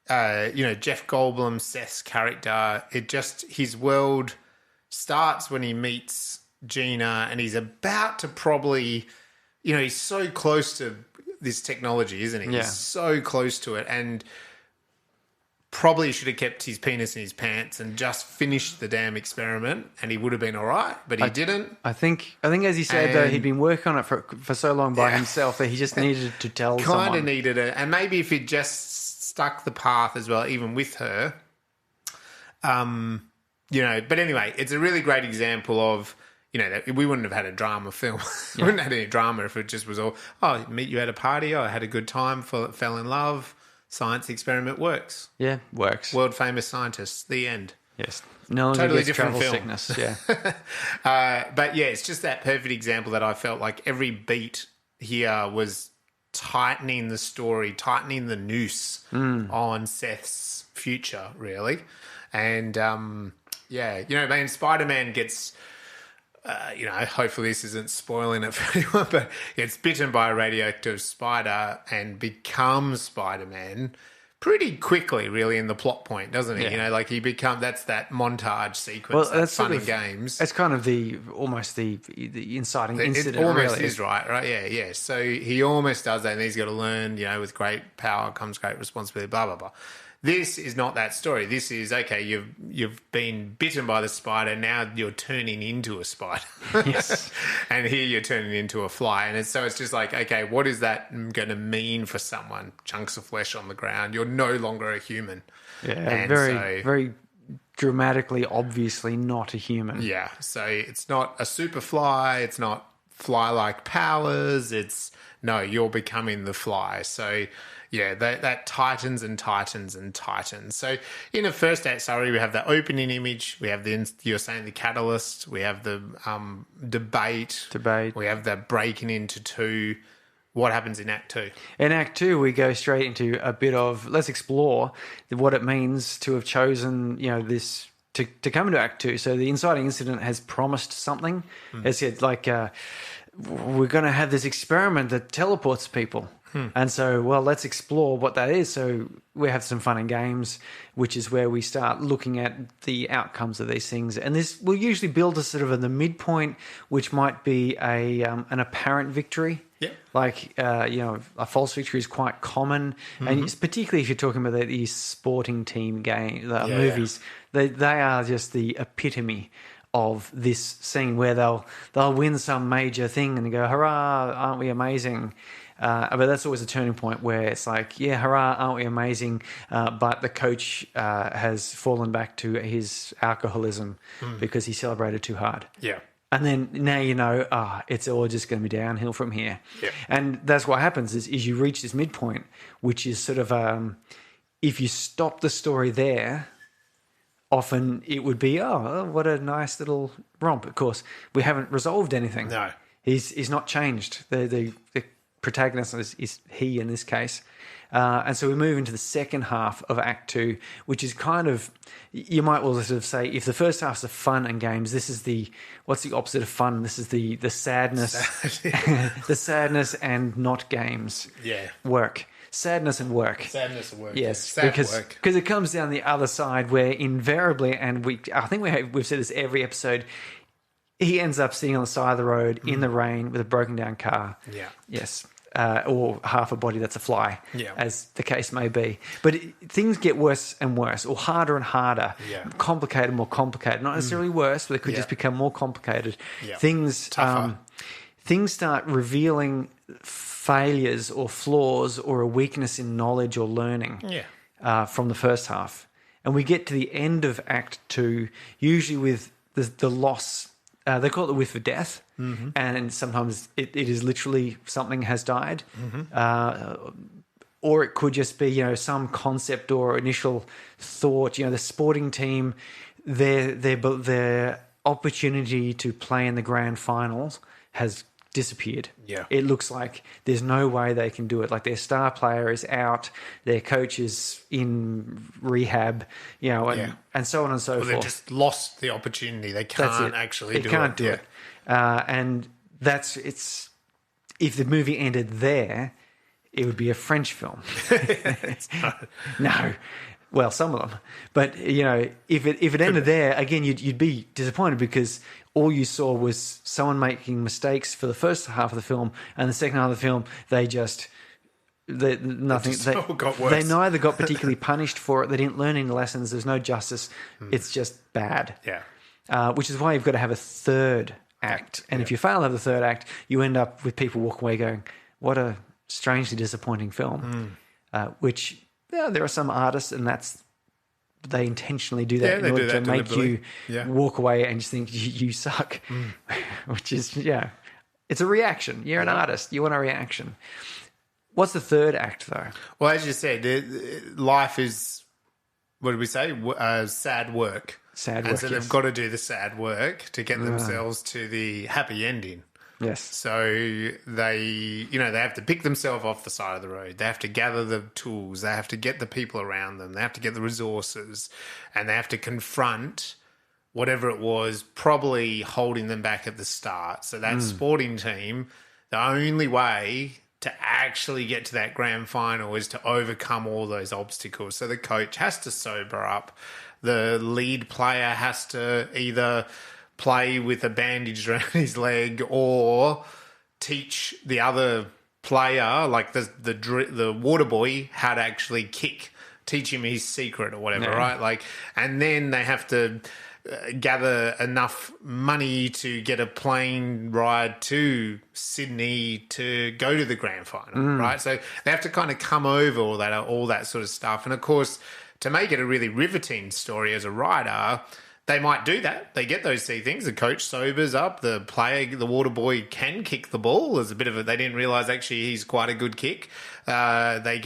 Jeff Goldblum, Seth's character, his world starts when he meets Geena, and he's about to probably, he's so close to this technology, isn't he? Yeah. He's so close to it, and probably should have kept his penis in his pants and just finished the damn experiment, and he would have been all right, but he didn't. I think as he said, though, he'd been working on it for so long by himself that he just needed to tell someone. Kind of needed it, and maybe if he'd just stuck the path as well, even with her, But anyway, it's a really great example of, that we wouldn't have had a drama film. We wouldn't have had any drama if it just was all, meet you at a party, I had a good time, fell in love, science experiment works. Yeah, works. World famous scientists, the end. Yes. No, totally different film. Sickness, yeah. But yeah, it's just that perfect example that I felt like every beat here was tightening the story, tightening the noose on Seth's future, really. And Spider-Man gets... hopefully this isn't spoiling it for anyone, but gets bitten by a radioactive spider and becomes Spider-Man pretty quickly, really, in the plot point, doesn't he? Yeah. He that's that montage sequence, that's fun and games. It's kind of almost the inciting incident. It almost really is, right? Yeah. So he almost does that, and he's got to learn, with great power comes great responsibility, blah, blah, blah. This is not that story. This is, okay, you've been bitten by the spider, now you're turning into a spider. Yes. And here you're turning into a fly. And so it's just like, okay, what is that going to mean for someone? Chunks of flesh on the ground. You're no longer a human. Yeah, and very dramatically, obviously not a human. Yeah, so it's not a super fly. It's not fly-like powers. You're becoming the fly. So... yeah, that tightens and tightens and tightens. So in the first act, we have the opening image. We have you're saying the catalyst. We have the debate. We have the breaking into two. What happens in Act 2? In Act 2, we go straight into a bit of, let's explore what it means to have chosen, this to come into Act 2. So the inciting incident has promised something. It said, we're going to have this experiment that teleports people. And so, let's explore what that is. So we have some fun and games, which is where we start looking at the outcomes of these things. And this will usually build us sort of in the midpoint, which might be an apparent victory. Yeah. A false victory is quite common. And it's particularly if you're talking about these sporting team movies, they are just the epitome of this scene where they'll win some major thing and go, hurrah, aren't we amazing? But that's always a turning point where it's like, yeah, hurrah, aren't we amazing? But the coach has fallen back to his alcoholism because he celebrated too hard. Yeah. And then now you know, it's all just going to be downhill from here. Yeah. And that's what happens is you reach this midpoint, which is sort of, if you stop the story there, often it would be, what a nice little romp. Of course, we haven't resolved anything. No. He's not changed. The protagonist is he in this case. And so we move into the second half of Act 2, which is kind of, you might well sort of say, if the first half's the fun and games, this is what's the opposite of fun? This is the sadness, the sadness and not games. Yeah. Work. Sadness and work. Sadness and work. Yes, yeah. because it comes down the other side where invariably, and I think we've said this every episode, he ends up sitting on the side of the road in the rain with a broken down car. Yeah. Yes. Or half a body that's a fly, yeah. as the case may be. But things get worse and worse, or harder and harder, yeah. complicated, more complicated. Not necessarily worse, but they could just become more complicated. Yeah. Things start revealing failures or flaws or a weakness in knowledge or learning from the first half. And we get to the end of Act 2, usually with the loss. They call it the whiff of death, and sometimes it is literally something has died, or it could just be some concept or initial thought. The sporting team, their opportunity to play in the grand finals has disappeared. Yeah, it looks like there's no way they can do it. Like their star player is out, their coach is in rehab, and so on and so forth. They just lost the opportunity. They can't actually do it. They can't do it. And if the movie ended there, it would be a French film. No. Well, some of them. But, if it ended there, again, you'd be disappointed because all you saw was someone making mistakes for the first half of the film, and the second half of the film, they got worse. They neither got particularly punished for it. They didn't learn any lessons. There's no justice. It's just bad. Yeah. Which is why you've got to have a third act. And if you fail to have the third act, you end up with people walking away going, what a strangely disappointing film. Which, there are some artists, and they intentionally do that in order to make you walk away and just think you suck. Which is, it's a reaction. You're an artist. You want a reaction. What's the third act, though? Well, as you said, life is, what did we say? Sad work. Sad work, and so they've got to do the sad work to get themselves to the happy ending. Yes. So they have to pick themselves off the side of the road. They have to gather the tools. They have to get the people around them. They have to get the resources, and they have to confront whatever it was probably holding them back at the start. So that sporting team, the only way to actually get to that grand final is to overcome all those obstacles. So the coach has to sober up. The lead player has to either play with a bandage around his leg or teach the other player, like the water boy, how to actually kick, teach him his secret or whatever, right? Like, and then they have to gather enough money to get a plane ride to Sydney to go to the grand final, right? So they have to kind of come over all that sort of stuff. And of course, to make it a really riveting story as a writer, they might do that. They get those things. The coach sobers up. The player, the water boy, can kick the ball. There's a bit of it. They didn't realise actually he's quite a good kick. They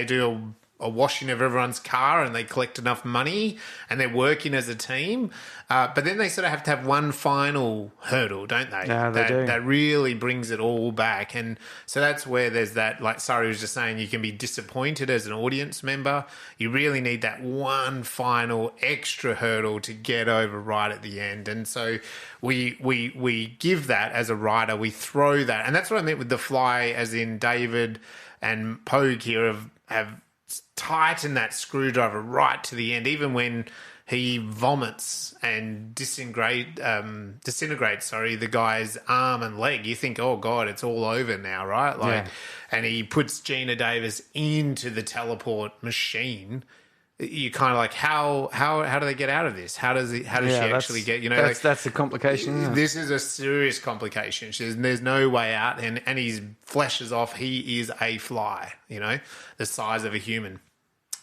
do a washing of everyone's car and they collect enough money and they're working as a team. But then they sort of have to have one final hurdle, don't they? Yeah, they do. That really brings it all back. And so that's where there's that, like Surrey was just saying, you can be disappointed as an audience member. You really need that one final extra hurdle to get over right at the end. And so we give that as a writer. We throw that. And that's what I meant with The Fly, as in David and Pogue here have tighten that screwdriver right to the end, even when he vomits and disintegrates the guy's arm and leg. You think, oh God, it's all over now, right? Like, and he puts Geena Davis into the teleport machine. You kind of like, how do they get out of this? How does she actually get? That's the complication. Yeah. This is a serious complication. There's no way out, and his flesh is off. He is a fly, the size of a human.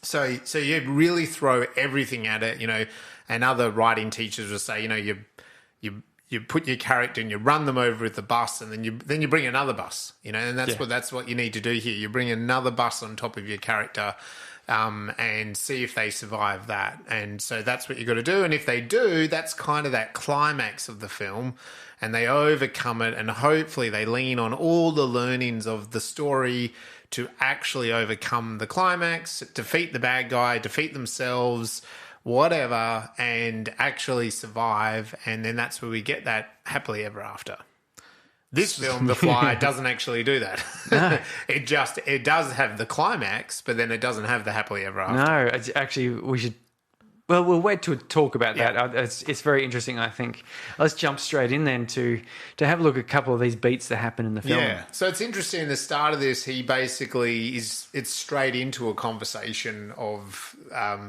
So you really throw everything at it, and other writing teachers will say, you put your character and you run them over with the bus, and then you bring another bus, and that's what you need to do here. You bring another bus on top of your character, and see if they survive that. And so that's what you got to do. And if they do, that's kind of that climax of the film, and they overcome it, and hopefully they lean on all the learnings of the story to actually overcome the climax, defeat the bad guy, defeat themselves, whatever, and actually survive. And then that's where we get that happily ever after. This film, The Fly, doesn't actually do that. No. It does have the climax, but then it doesn't have the happily ever after. No, it's actually, we should... Well, we'll wait to talk about that. It's very interesting, I think. Let's jump straight in then to have a look at a couple of these beats that happen in the film. Yeah. So it's interesting, in the start of this, he basically it's straight into a conversation of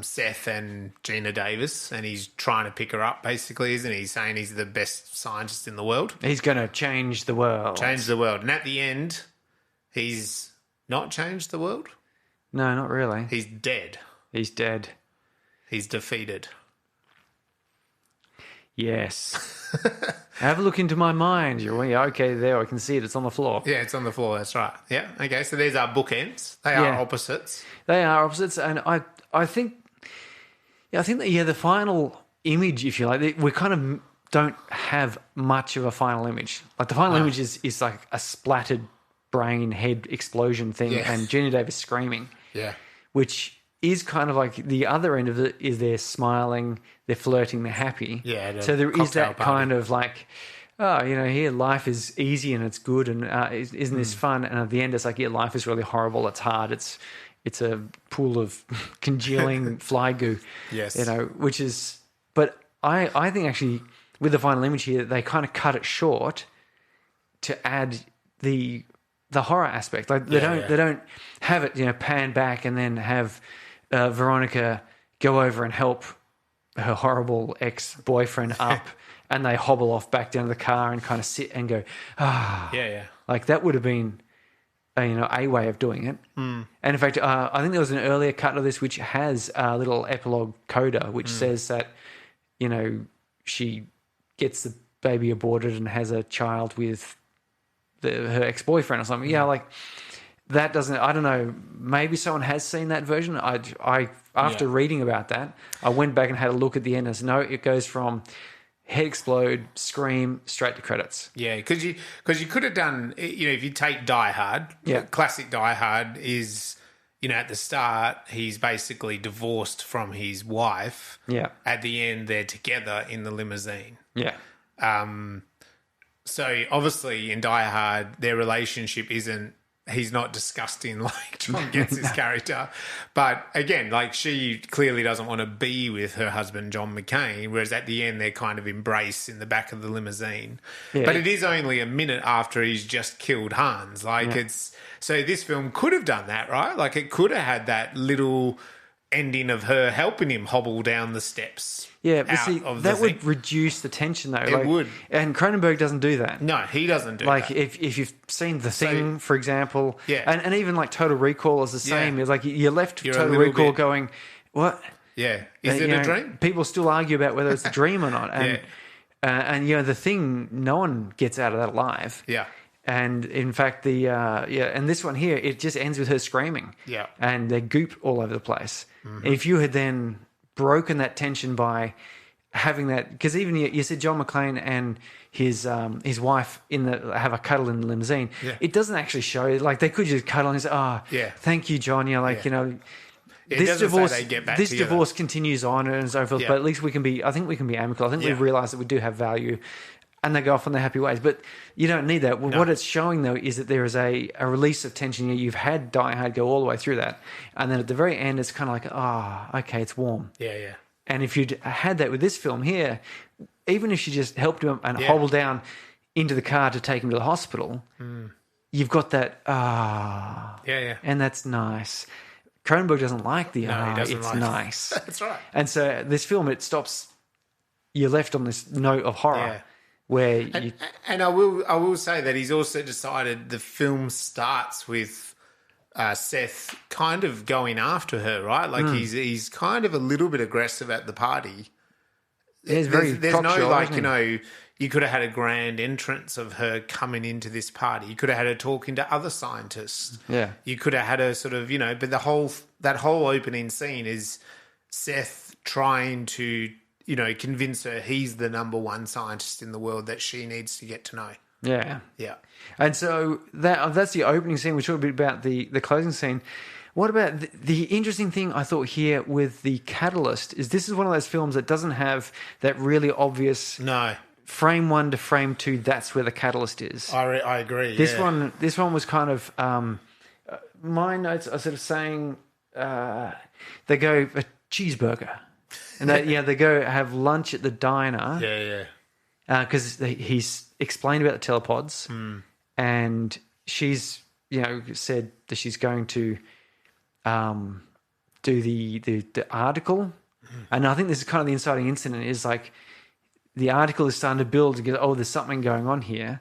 Seth and Geena Davis, and he's trying to pick her up, basically, isn't he? He's saying he's the best scientist in the world. He's going to change the world. Change the world. And at the end, he's not changed the world. No, not really. He's dead. He's dead. He's defeated. Yes. Have a look into my mind. Yeah, okay, there, I can see it. It's on the floor. Yeah, it's on the floor. That's right. Yeah, okay, so there's our bookends. They are opposites. They are opposites, and I think that, the final image, if you like, we kind of don't have much of a final image. Like, the final image is like a splattered brain head explosion thing, and Geena Davis screaming. Yeah. Which is kind of like the other end of it is they're smiling, they're flirting, they're happy. Yeah. So there is that kind of like, here life is easy and it's good, and isn't this fun? And at the end it's like, life is really horrible, it's hard, it's a pool of congealing fly goo. Yes. Which is, but I think actually with the final image here, they kind of cut it short to add the horror aspect. Like they don't have it, pan back and then have Veronica go over and help her horrible ex-boyfriend up, and they hobble off back down to the car and kind of sit and go, Yeah. Like that would have been, a way of doing it. And in fact, I think there was an earlier cut of this which has a little epilogue coda which says that, she gets the baby aborted and has a child with her ex-boyfriend or something. Yeah, like that doesn't, I don't know, maybe someone has seen that version. I after reading about that, I went back and had a look at the end and said, no, it goes from head explode, scream, straight to credits. Yeah, because you could have done, if you take Die Hard, classic Die Hard is, at the start, he's basically divorced from his wife. Yeah. At the end, they're together in the limousine. Yeah. So obviously in Die Hard, their relationship he's not disgusting like John Getz's character. But again, like she clearly doesn't want to be with her husband, John McCain, whereas at the end, they kind of embrace in the back of the limousine. Yeah. But it is only a minute after he's just killed Hans. So this film could have done that, right? Like it could have had that little ending of her helping him hobble down the steps. Yeah, but see, that would reduce the tension, though. It would. And Cronenberg doesn't do that. No, he doesn't do that. Like, if you've seen The Thing, for example, and even like Total Recall is the same. It's like you're left Total Recall going, what? Yeah. Is it a dream? People still argue about whether it's a dream or not. And, The Thing, no one gets out of that alive. Yeah. And in fact, and this one here, it just ends with her screaming. Yeah. And they goop all over the place. Mm-hmm. If you had then broken that tension by having that, because even you said John McClane and his wife have a cuddle in the limousine. Yeah. It doesn't actually show, like they could just cuddle and say, thank you, John. This divorce continues on and so forth, but at least I think we can be amicable. I think we realise that we do have value. And they go off on their happy ways. But you don't need that. No. What it's showing, though, is that there is a release of tension. You've had Die Hard go all the way through that. And then at the very end, it's kind of like, okay, it's warm. Yeah. And if you'd had that with this film here, even if she just helped him and hobbled down into the car to take him to the hospital, you've got that, and that's nice. Cronenberg doesn't like the it's nice. That's right. And so this film, it stops, you're left on this note of horror. Yeah. And I will say that he's also decided the film starts with Seth kind of going after her, right? Like he's kind of a little bit aggressive at the party, It's very there's no cocksure, like, isn't it? you could have had a grand entrance of her coming into this party. You could have had her talking to other scientists. Yeah. You could have had her sort of, but that whole opening scene is Seth trying to, convince her he's the number one scientist in the world that she needs to get to know. Yeah. Yeah. And so that's the opening scene. We talked a bit about the closing scene. What about the interesting thing I thought here with the catalyst is this is one of those films that doesn't have that really obvious frame 1 to frame 2. That's where the catalyst is. I agree. This one was kind of my notes are sort of saying they go a cheeseburger, and they go have lunch at the diner. Because he's explained about the telepods, and she's said that she's going to do the article, and I think this is kind of the inciting incident. Is like the article is starting to build to get there's something going on here,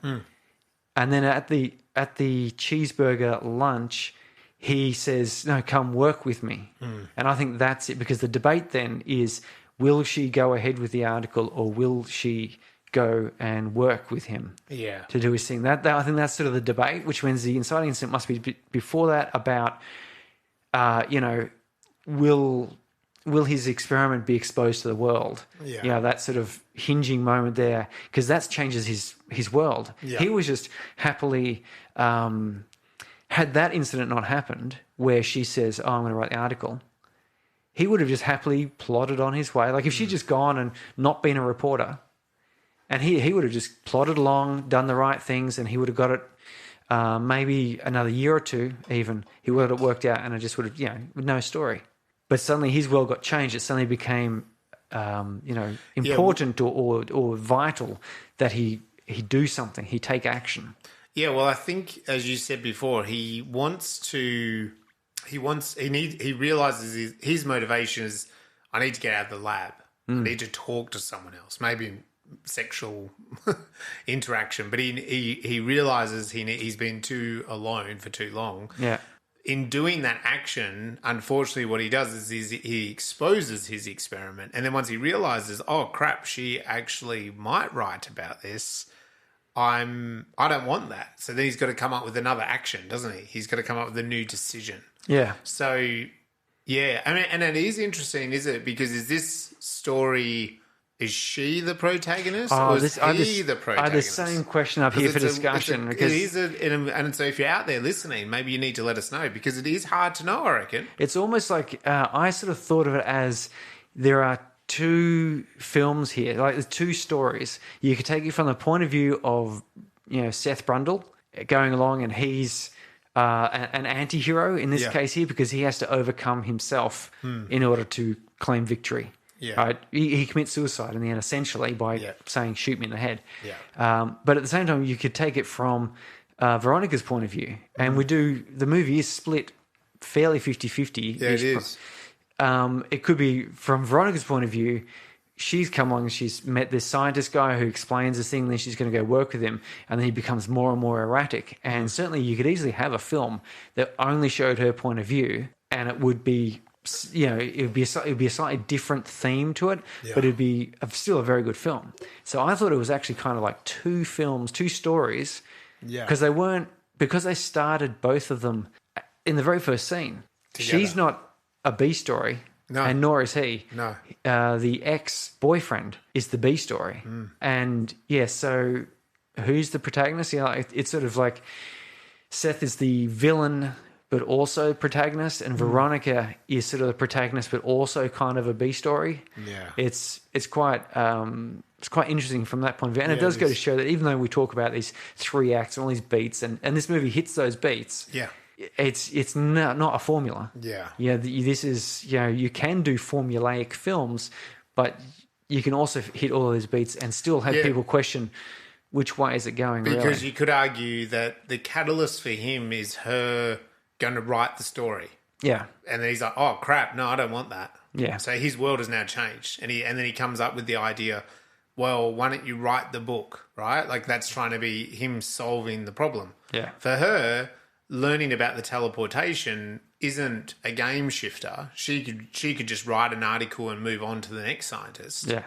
and then at the cheeseburger lunch, he says, "No, come work with me," and I think that's it, because the debate then is, will she go ahead with the article or will she go and work with him to do his thing? That I think that's sort of the debate, which means the inciting incident must be before that about, will his experiment be exposed to the world? That sort of hinging moment there, because that changes his world. He was just happily, had that incident not happened, where she says, "Oh, I'm going to write the article," he would have just happily plodded on his way. Like if she'd just gone and not been a reporter, and he would have just plodded along, done the right things, and he would have got it maybe another year or two even. He would have worked out, and it just would have, with no story. But suddenly his world got changed. It suddenly became, important or vital that he do something, he take action. Yeah, well, I think, as you said before, he realizes his motivation is, I need to get out of the lab. I need to talk to someone else, maybe sexual interaction, but he realizes he's been too alone for too long. Yeah. In doing that action, unfortunately, what he does is he exposes his experiment, and then once he realizes, oh crap, she actually might write about this, I don't want that. So then he's got to come up with another action, doesn't he? He's got to come up with a new decision. Yeah. So yeah, I mean, and it is interesting, is it? Because is this story, is she the protagonist or is he the protagonist? I had the same question up here for discussion. And so if you're out there listening, maybe you need to let us know, because it is hard to know, I reckon. It's almost like I sort of thought of it as there are two films here, like there's two stories. You could take it from the point of view of, Seth Brundle going along, and he's an anti-hero in this case here, because he has to overcome himself in order to claim victory. Yeah. Right? He commits suicide in the end, essentially, by saying, shoot me in the head. Yeah. But at the same time, you could take it from Veronica's point of view. And the movie is split fairly 50-50. Yeah, it is. It could be from Veronica's point of view, she's come along and she's met this scientist guy who explains this thing, and then she's going to go work with him, and then he becomes more and more erratic. And certainly you could easily have a film that only showed her point of view, and it would be, it would be a slightly different theme to it, but it'd be still a very good film. So I thought it was actually kind of like two stories, because they started both of them in the very first scene. Together. She's not a B story, and nor is he. No. The ex-boyfriend is the B story. And so who's the protagonist? It's sort of like Seth is the villain but also protagonist, and Veronica is sort of the protagonist but also kind of a B story. Yeah. It's quite interesting from that point of view. And it does go to show that even though we talk about these three acts and all these beats, and this movie hits those beats. Yeah. It's not a formula. Yeah. Yeah. This is, you can do formulaic films, but you can also hit all of these beats and still have people question which way is it going. Because you could argue that the catalyst for him is her going to write the story. Yeah. And then he's like, oh crap, no, I don't want that. Yeah. So his world has now changed. And then he comes up with the idea, well, why don't you write the book, right? Like that's trying to be him solving the problem. Yeah. For her, learning about the teleportation isn't a game shifter. She could just write an article and move on to the next scientist. Yeah.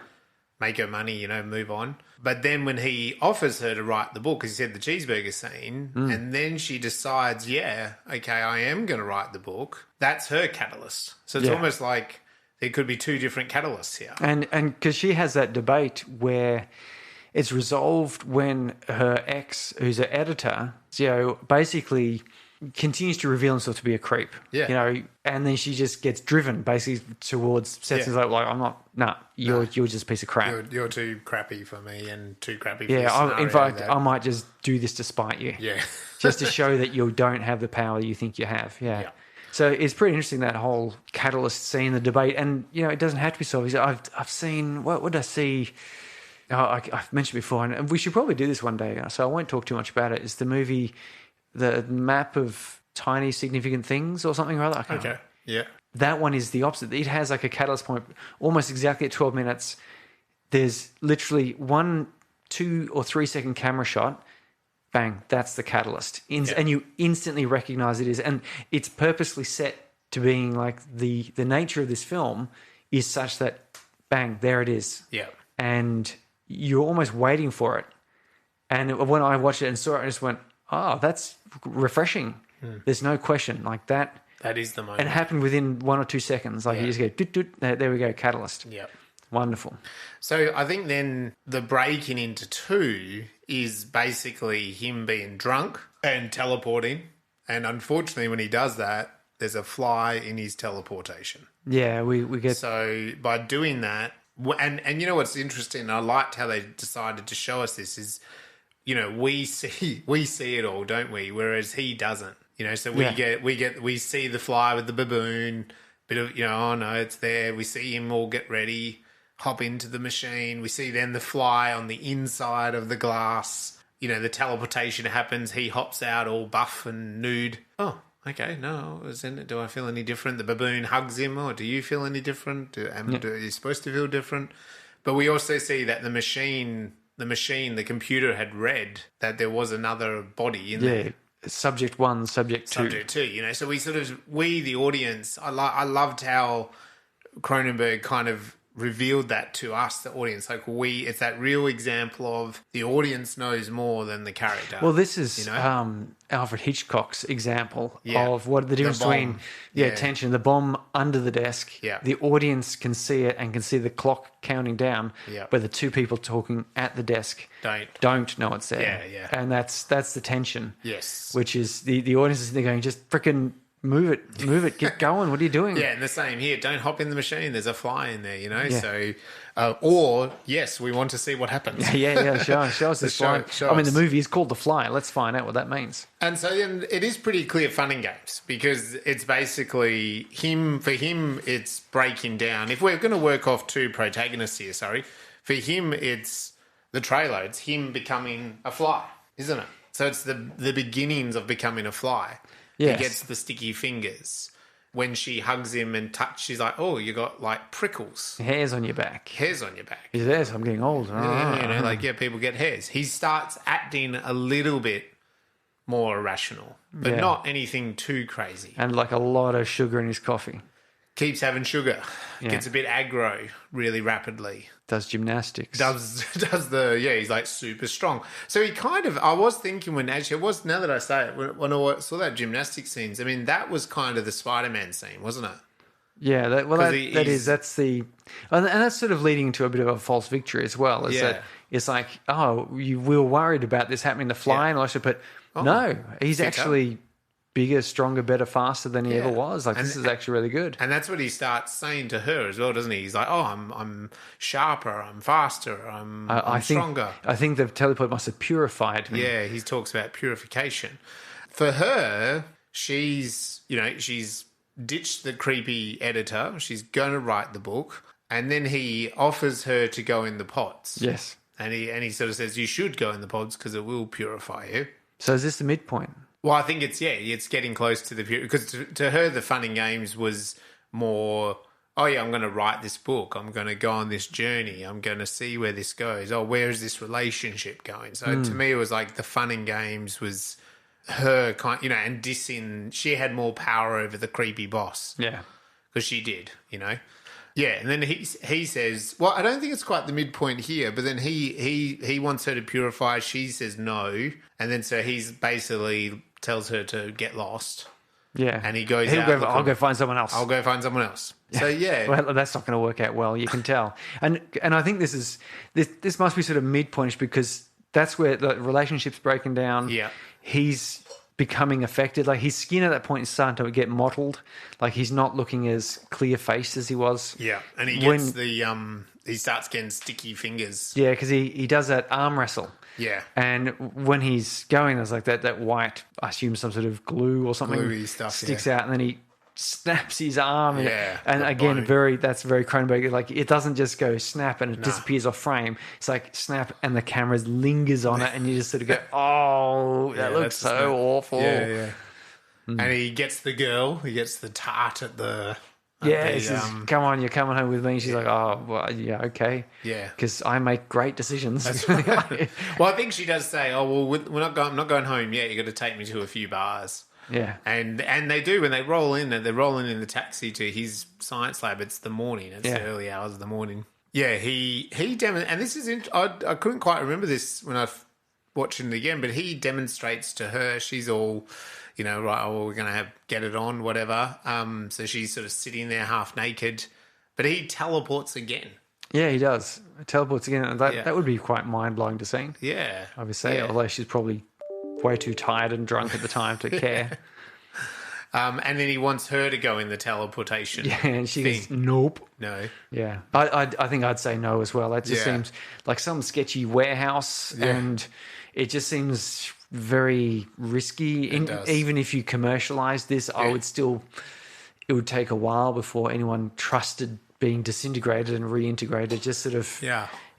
make her money, you know, move on. But then when he offers her to write the book, because he said the cheeseburger scene, and then she decides, yeah, okay, I am going to write the book, that's her catalyst. So it's almost like there could be two different catalysts here. And because she has that debate where it's resolved when her ex, who's an editor, you know, basically continues to reveal himself to be a creep. Yeah. You know, and then she just gets driven basically towards Seth. Like, I'm not, you're just a piece of crap. You're too crappy for me and too crappy for in fact, I might just do this to spite you. Yeah. Just to show that you don't have the power you think you have. Yeah. So it's pretty interesting, that whole catalyst scene, the debate. And, you know, it doesn't have to be solved. I've seen, what did I see? I've mentioned before, and we should probably do this one day, so I won't talk too much about it. It's the movie, The Map of Tiny Significant Things or something or other. Okay, yeah. That one is the opposite. It has like a catalyst point almost exactly at 12 minutes. There's literally 1, 2 or 3 second camera shot. Bang, that's the catalyst. And you instantly recognize it is. And it's purposely set to being like the nature of this film is such that, bang, there it is. Yeah. And you're almost waiting for it. And when I watched it and saw it, I just went, oh, that's refreshing. There's no question. Like that. That is the moment. And it happened within 1 or 2 seconds. Like you just go, doot, doot, there we go, catalyst. Yeah. Wonderful. So I think then the breaking into two is basically him being drunk and teleporting. And unfortunately, when he does that, there's a fly in his teleportation. Yeah, we get... So by doing that, and you know what's interesting, I liked how they decided to show us this, is, you know, we see it all, don't we? Whereas he doesn't. You know, so we see the fly with the baboon, bit of, you know, oh no, it's there. We see him all get ready, hop into the machine. We see then the fly on the inside of the glass. You know, the teleportation happens. He hops out all buff and nude. Oh, okay, no, do I feel any different? The baboon hugs him. Oh, do you feel any different? Are you supposed to feel different? But we also see that the computer had read that there was another body in there. Subject 1, subject 2. Subject 2, you know. So we the audience, I loved how Cronenberg kind of revealed that to us, the audience. Like it's that real example of the audience knows more than the character. Well, this is, you know? Alfred Hitchcock's example of what the difference between tension, the bomb under the desk. Yeah. The audience can see it and can see the clock counting down, but the two people talking at the desk don't know it's there. Yeah. And that's the tension. Yes. Which is the audience is there going, just freaking move it, get going. What are you doing? Yeah, and the same here. Don't hop in the machine. There's a fly in there, you know. Yeah. So, or yes, we want to see what happens. Yeah. Show us this fly. I mean, the movie is called The Fly. Let's find out what that means. And so then it is pretty clear fun and games, because it's basically him. For him, it's breaking down. If we're going to work off two protagonists here, for him, it's the trailer. It's him becoming a fly, isn't it? So it's the beginnings of becoming a fly. Yes. He gets the sticky fingers. When she hugs him and she's like, oh, you got like prickles. Hairs on your back. Hairs on your back. He's there, so I'm getting old. Yeah, you know, like, people get hairs. He starts acting a little bit more irrational, but not anything too crazy. And like a lot of sugar in his coffee. Keeps having sugar. Gets a bit aggro really rapidly. Does gymnastics. He's like super strong. So he kind of, I was thinking now that I say it, when I saw that gymnastics scenes, I mean, that was kind of the Spider-Man scene, wasn't it? Yeah, that's and that's sort of leading to a bit of a false victory as well. That it's like, we were worried about this happening to Fly and Elisha, but no, he's actually bigger, stronger, better, faster than he ever was. Like, this is actually really good. And that's what he starts saying to her as well, doesn't he? He's like, oh, I'm sharper, I'm faster, I'm stronger. I think the teleport must have purified me. Yeah, he talks about purification. For her, she's ditched the creepy editor. She's going to write the book. And then he offers her to go in the pods. Yes. And he sort of says, you should go in the pods because it will purify you. So is this the midpoint? Well, I think it's getting close to the pure, because to her the fun and games was more, I'm going to write this book, I'm going to go on this journey, I'm going to see where this goes. Oh, where is this relationship going? So to me, it was like the fun and games was her kind, and dissing. She had more power over the creepy boss. Yeah, because she did, Yeah, and then he says, well, I don't think it's quite the midpoint here, but then he wants her to purify. She says no, and then so he's basically tells her to get lost. Yeah, and he goes out. I'll go find someone else. I'll go find someone else. So yeah, well, that's not going to work out well. You can tell, and I think this must be sort of midpointish because that's where the relationship's breaking down. Yeah, he's becoming affected. Like his skin at that point is starting to get mottled. Like he's not looking as clear faced as he was. Yeah, and he gets he starts getting sticky fingers. Yeah, because he does that arm wrestle. Yeah. And when he's going, there's like that white, I assume some sort of glue or something gluey stuff sticks out, and then he snaps his arm. Yeah. And again, that's very Cronenberg. Like it doesn't just go snap and it disappears off frame. It's like snap and the camera lingers on it, and you just sort of go, oh, that looks so awful. Yeah, yeah. And he gets the girl. He gets the tart at the. Yeah, he says, come on, you're coming home with me. She's like, oh, well, yeah, okay. Yeah. Because I make great decisions. That's right. Well, I think she does say, oh, well, I'm not going home yet. You've got to take me to a few bars. Yeah. And they do when they roll in, and they're rolling in the taxi to his science lab. It's the morning. It's the early hours of the morning. Yeah, he and this is, I couldn't quite remember this when I watched it again, but he demonstrates to her, she's all... right, well, we're going to get it on, whatever. So she's sort of sitting there half naked. But he teleports again. Yeah, he does. He teleports again. That would be quite mind-blowing to see. Yeah. I would say, although she's probably way too tired and drunk at the time to care. And then he wants her to go in the teleportation. Yeah, and she goes, nope. No. Yeah. I think I'd say no as well. That just seems like some sketchy warehouse, and it just seems... very risky. Even if you commercialize this, it would take a while before anyone trusted being disintegrated and reintegrated. Just sort of,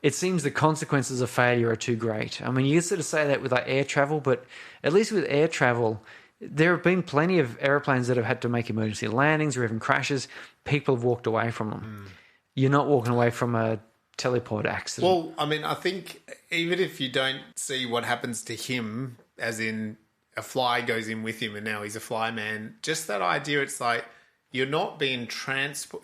it seems the consequences of failure are too great. I mean, you sort of say that with like air travel, but at least with air travel, there have been plenty of airplanes that have had to make emergency landings or even crashes. People have walked away from them. You're not walking away from a teleport accident. Well, I mean, I think even if you don't see what happens to him, as in a fly goes in with him and now he's a fly man, just that idea, it's like you're not being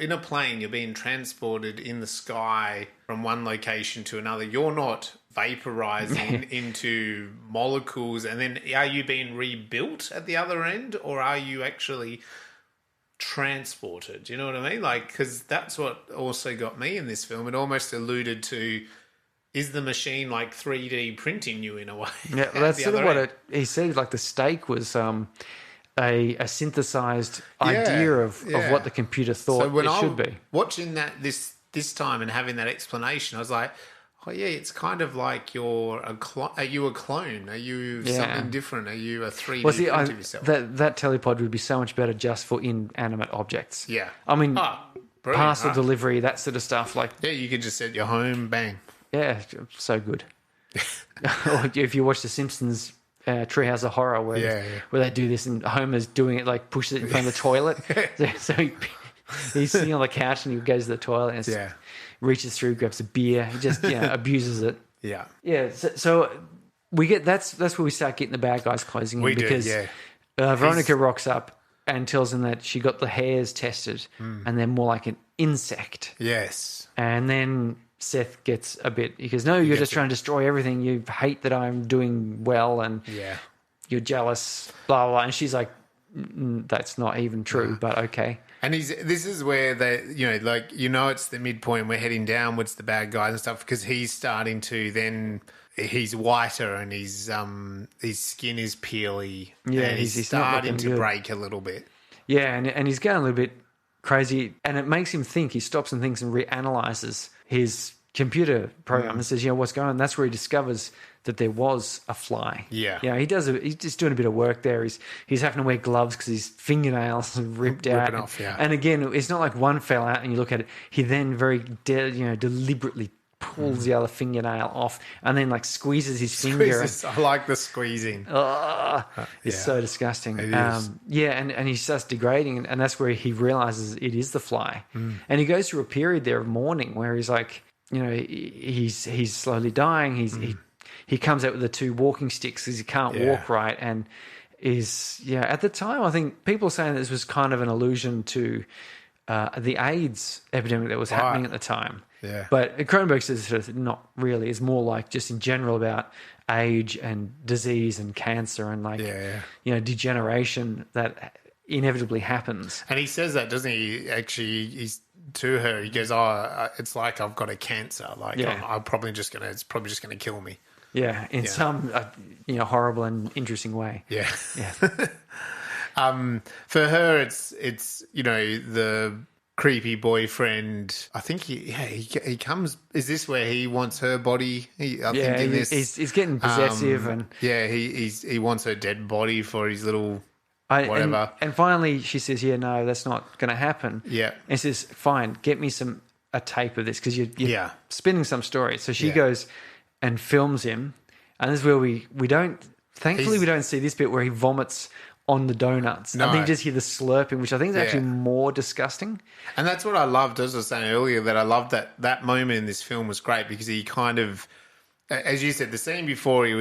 in a plane, you're being transported in the sky from one location to another. You're not vaporizing into molecules, and then are you being rebuilt at the other end, or are you actually transported? Do you know what I mean? Like, because that's what also got me in this film. It almost alluded to, is the machine like 3D printing you in a way? Yeah, well, that's sort of what he said. Like the steak was a synthesized idea of what the computer thought it should be. Watching that this time and having that explanation, I was like, oh yeah, it's kind of like are you a clone? Are you something different? Are you a 3D print of yourself? That telepod would be so much better just for inanimate objects. Yeah. I mean, parcel delivery, that sort of stuff. Like, yeah, you could just set your home, bang. Yeah, so good. Or if you watch The Simpsons Treehouse of Horror, where they do this and Homer's doing it, like pushes it in front of the toilet. So he's sitting on the couch and he goes to the toilet and reaches through, grabs a beer. He just abuses it. Yeah. Yeah, so we get that's where we start getting the bad guys closing in, because Veronica rocks up and tells them that she got the hairs tested and they're more like an insect. Yes. And then Seth gets a bit, he goes, no, you're just trying to destroy everything. You hate that I'm doing well and you're jealous, blah, blah. And she's like, that's not even true, but okay. And this is where it's the midpoint. We're heading downwards, the bad guys and stuff, because he's starting to then, he's whiter and his skin is peely. Yeah, and he's starting to break a little bit. Yeah, and he's going a little bit crazy, and it makes him think. He stops and thinks and reanalyzes his computer program and says, what's going on? That's where he discovers that there was a fly. Yeah. He's just doing a bit of work there. He's having to wear gloves because his fingernails are ripped out. Off, and again, it's not like one fell out and you look at it. He then very deliberately pulls the other fingernail off and then like squeezes his finger. I like the squeezing. It's so disgusting. It is. And he starts degrading, and that's where he realizes it is the fly. And he goes through a period there of mourning where he's like, he's slowly dying. He comes out with the 2 walking sticks because he can't walk right, and is at the time I think people are saying this was kind of an allusion to the AIDS epidemic that was happening at the time. Yeah. But Cronenberg says sort of not really. It's more like just in general about age and disease and cancer and degeneration that inevitably happens. And he says that, doesn't he? Actually, he's to her. He goes, "Oh, it's like I've got a cancer. Like I'm probably just gonna. It's probably just gonna kill me." Yeah, in some horrible and interesting way. Yeah. Yeah. For her, it's the creepy boyfriend. I think he comes. Is this where he wants her body? He's getting possessive and he wants her dead body for his little whatever. And finally, she says, "Yeah, no, that's not going to happen." Yeah, and says, "Fine, get me a tape of this because you're spinning some story." So she goes and films him, and this is where we don't. Thankfully, we don't see this bit where he vomits on the donuts. No. I think you just hear the slurping, which I think is actually more disgusting. And that's what I loved, as I was saying earlier, that I loved that moment in this film was great because he kind of, as you said, the scene before he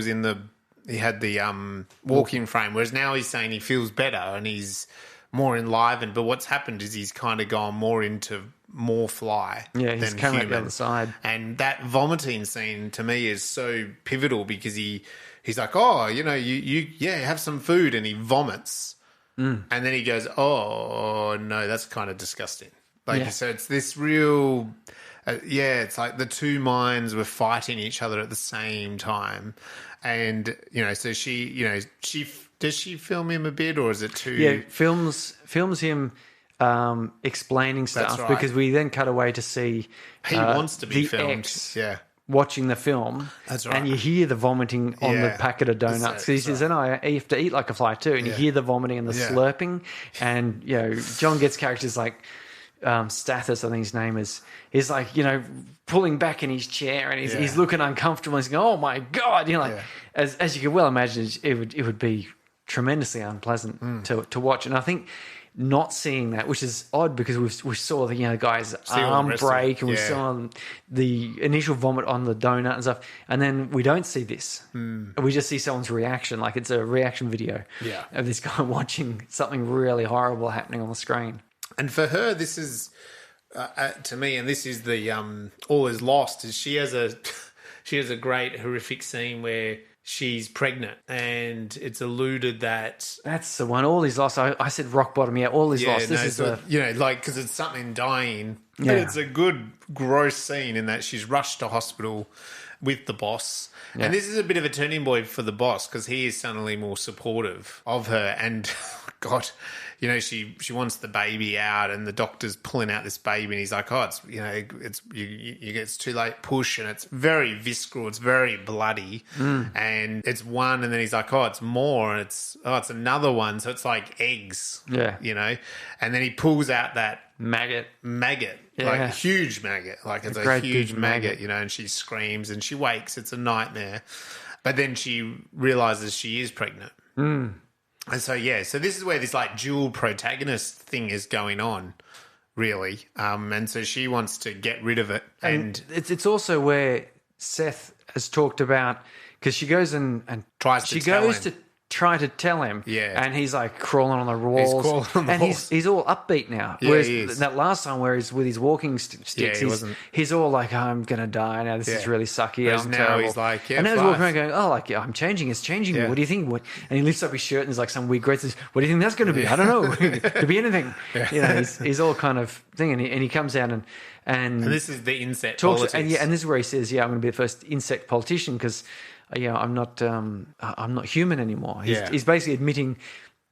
had the walking frame, whereas now he's saying he feels better and he's more enlivened. But what's happened is he's kind of gone more into more fly he's than come human. Out the other side. And that vomiting scene to me is so pivotal because he's like, oh, you have some food, and he vomits. And then he goes, oh, no, that's kind of disgusting. So it's this real, it's like the two minds were fighting each other at the same time. And, so does she film him a bit, or is it too... Yeah, films him explaining stuff because we then cut away to see... He wants to be filmed. Ex, watching the film, that's right, and you hear the vomiting on the packet of donuts. Because he says, "And I have to eat like a fly too." And you hear the vomiting and the slurping, and John Getz' character's like Stathis, I think his name is. He's like pulling back in his chair, and he's looking uncomfortable. He's going, "Oh my god!" As you can well imagine, it would be tremendously unpleasant to watch. And I think not seeing that, which is odd because we saw the guy's arm break, and we saw the initial vomit on the donut and stuff, and then we don't see this. We just see someone's reaction, like it's a reaction video of this guy watching something really horrible happening on the screen. And for her, this is to me, and this is the all is lost. Is she has a great horrific scene where she's pregnant, and it's alluded that... That's the one. All is lost. I said rock bottom. Yeah, all is lost. This is because it's something dying. Yeah. But it's a good, gross scene in that she's rushed to hospital with the boss. Yeah. And this is a bit of a turning point for the boss because he is suddenly more supportive of her. And, God... she wants the baby out, and the doctor's pulling out this baby, and he's like, "Oh, it's too late, push," and it's very visceral, it's very bloody, and it's one, and then he's like, "Oh, it's more," and it's another one, so it's like eggs, and then he pulls out that maggot, like a huge maggot, like it's a huge maggot, and she screams and she wakes. It's a nightmare, but then she realizes she is pregnant. And so, so this is where this like dual protagonist thing is going on, really. And so she wants to get rid of it. And it's also where Seth has talked about, because she goes and tries to tell him. Try to tell him, and he's like crawling on the walls, he's all upbeat now. Yeah, whereas he is. that last time where he's with his walking sticks, he's all like, "I'm gonna die now. This is really sucky. Whereas I'm now terrible." He's like, and now he's walking around going, "Oh, like I'm changing. It's changing me. What do you think?" And he lifts up his shirt and there's like some weird grit. Says, "What do you think that's going to be? I don't know. Could be anything." He's all kind of thing, and he comes down and this is the insect politics, and this is where he says, "Yeah, I'm going to be the first insect politician because." I'm not human anymore. He's basically admitting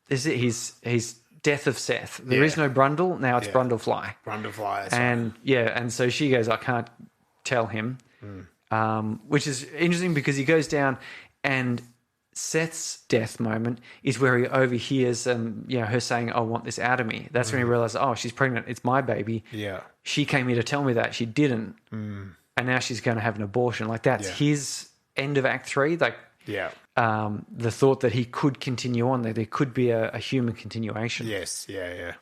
his death of Seth. There is no Brundle now. It's Brundle fly. Brundle fly, and so she goes, "I can't tell him," which is interesting because he goes down, and Seth's death moment is where he overhears her saying, "I want this out of me." That's when he realizes, "Oh, she's pregnant. It's my baby. Yeah, she came here to tell me that she didn't, and now she's going to have an abortion." Like that's his end of Act 3, the thought that he could continue on, that there could be a human continuation. Yes, yeah.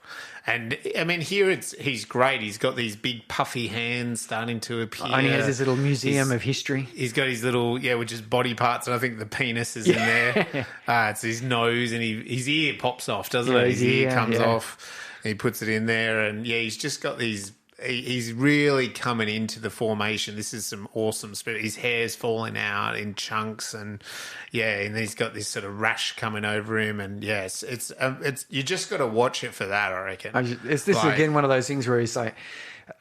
And I mean, here he's great. He's got these big puffy hands starting to appear. And he has his little museum of history. He's got his little, which is body parts, and I think the penis is in there. It's his nose, and his ear pops off, doesn't it? His ear comes off, and he puts it in there, and he's just got these. He's really coming into the formation. This is some awesome spirit. His hair's falling out in chunks, and he's got this sort of rash coming over him. And it's you just got to watch it for that, I reckon. Is this again one of those things where he's like,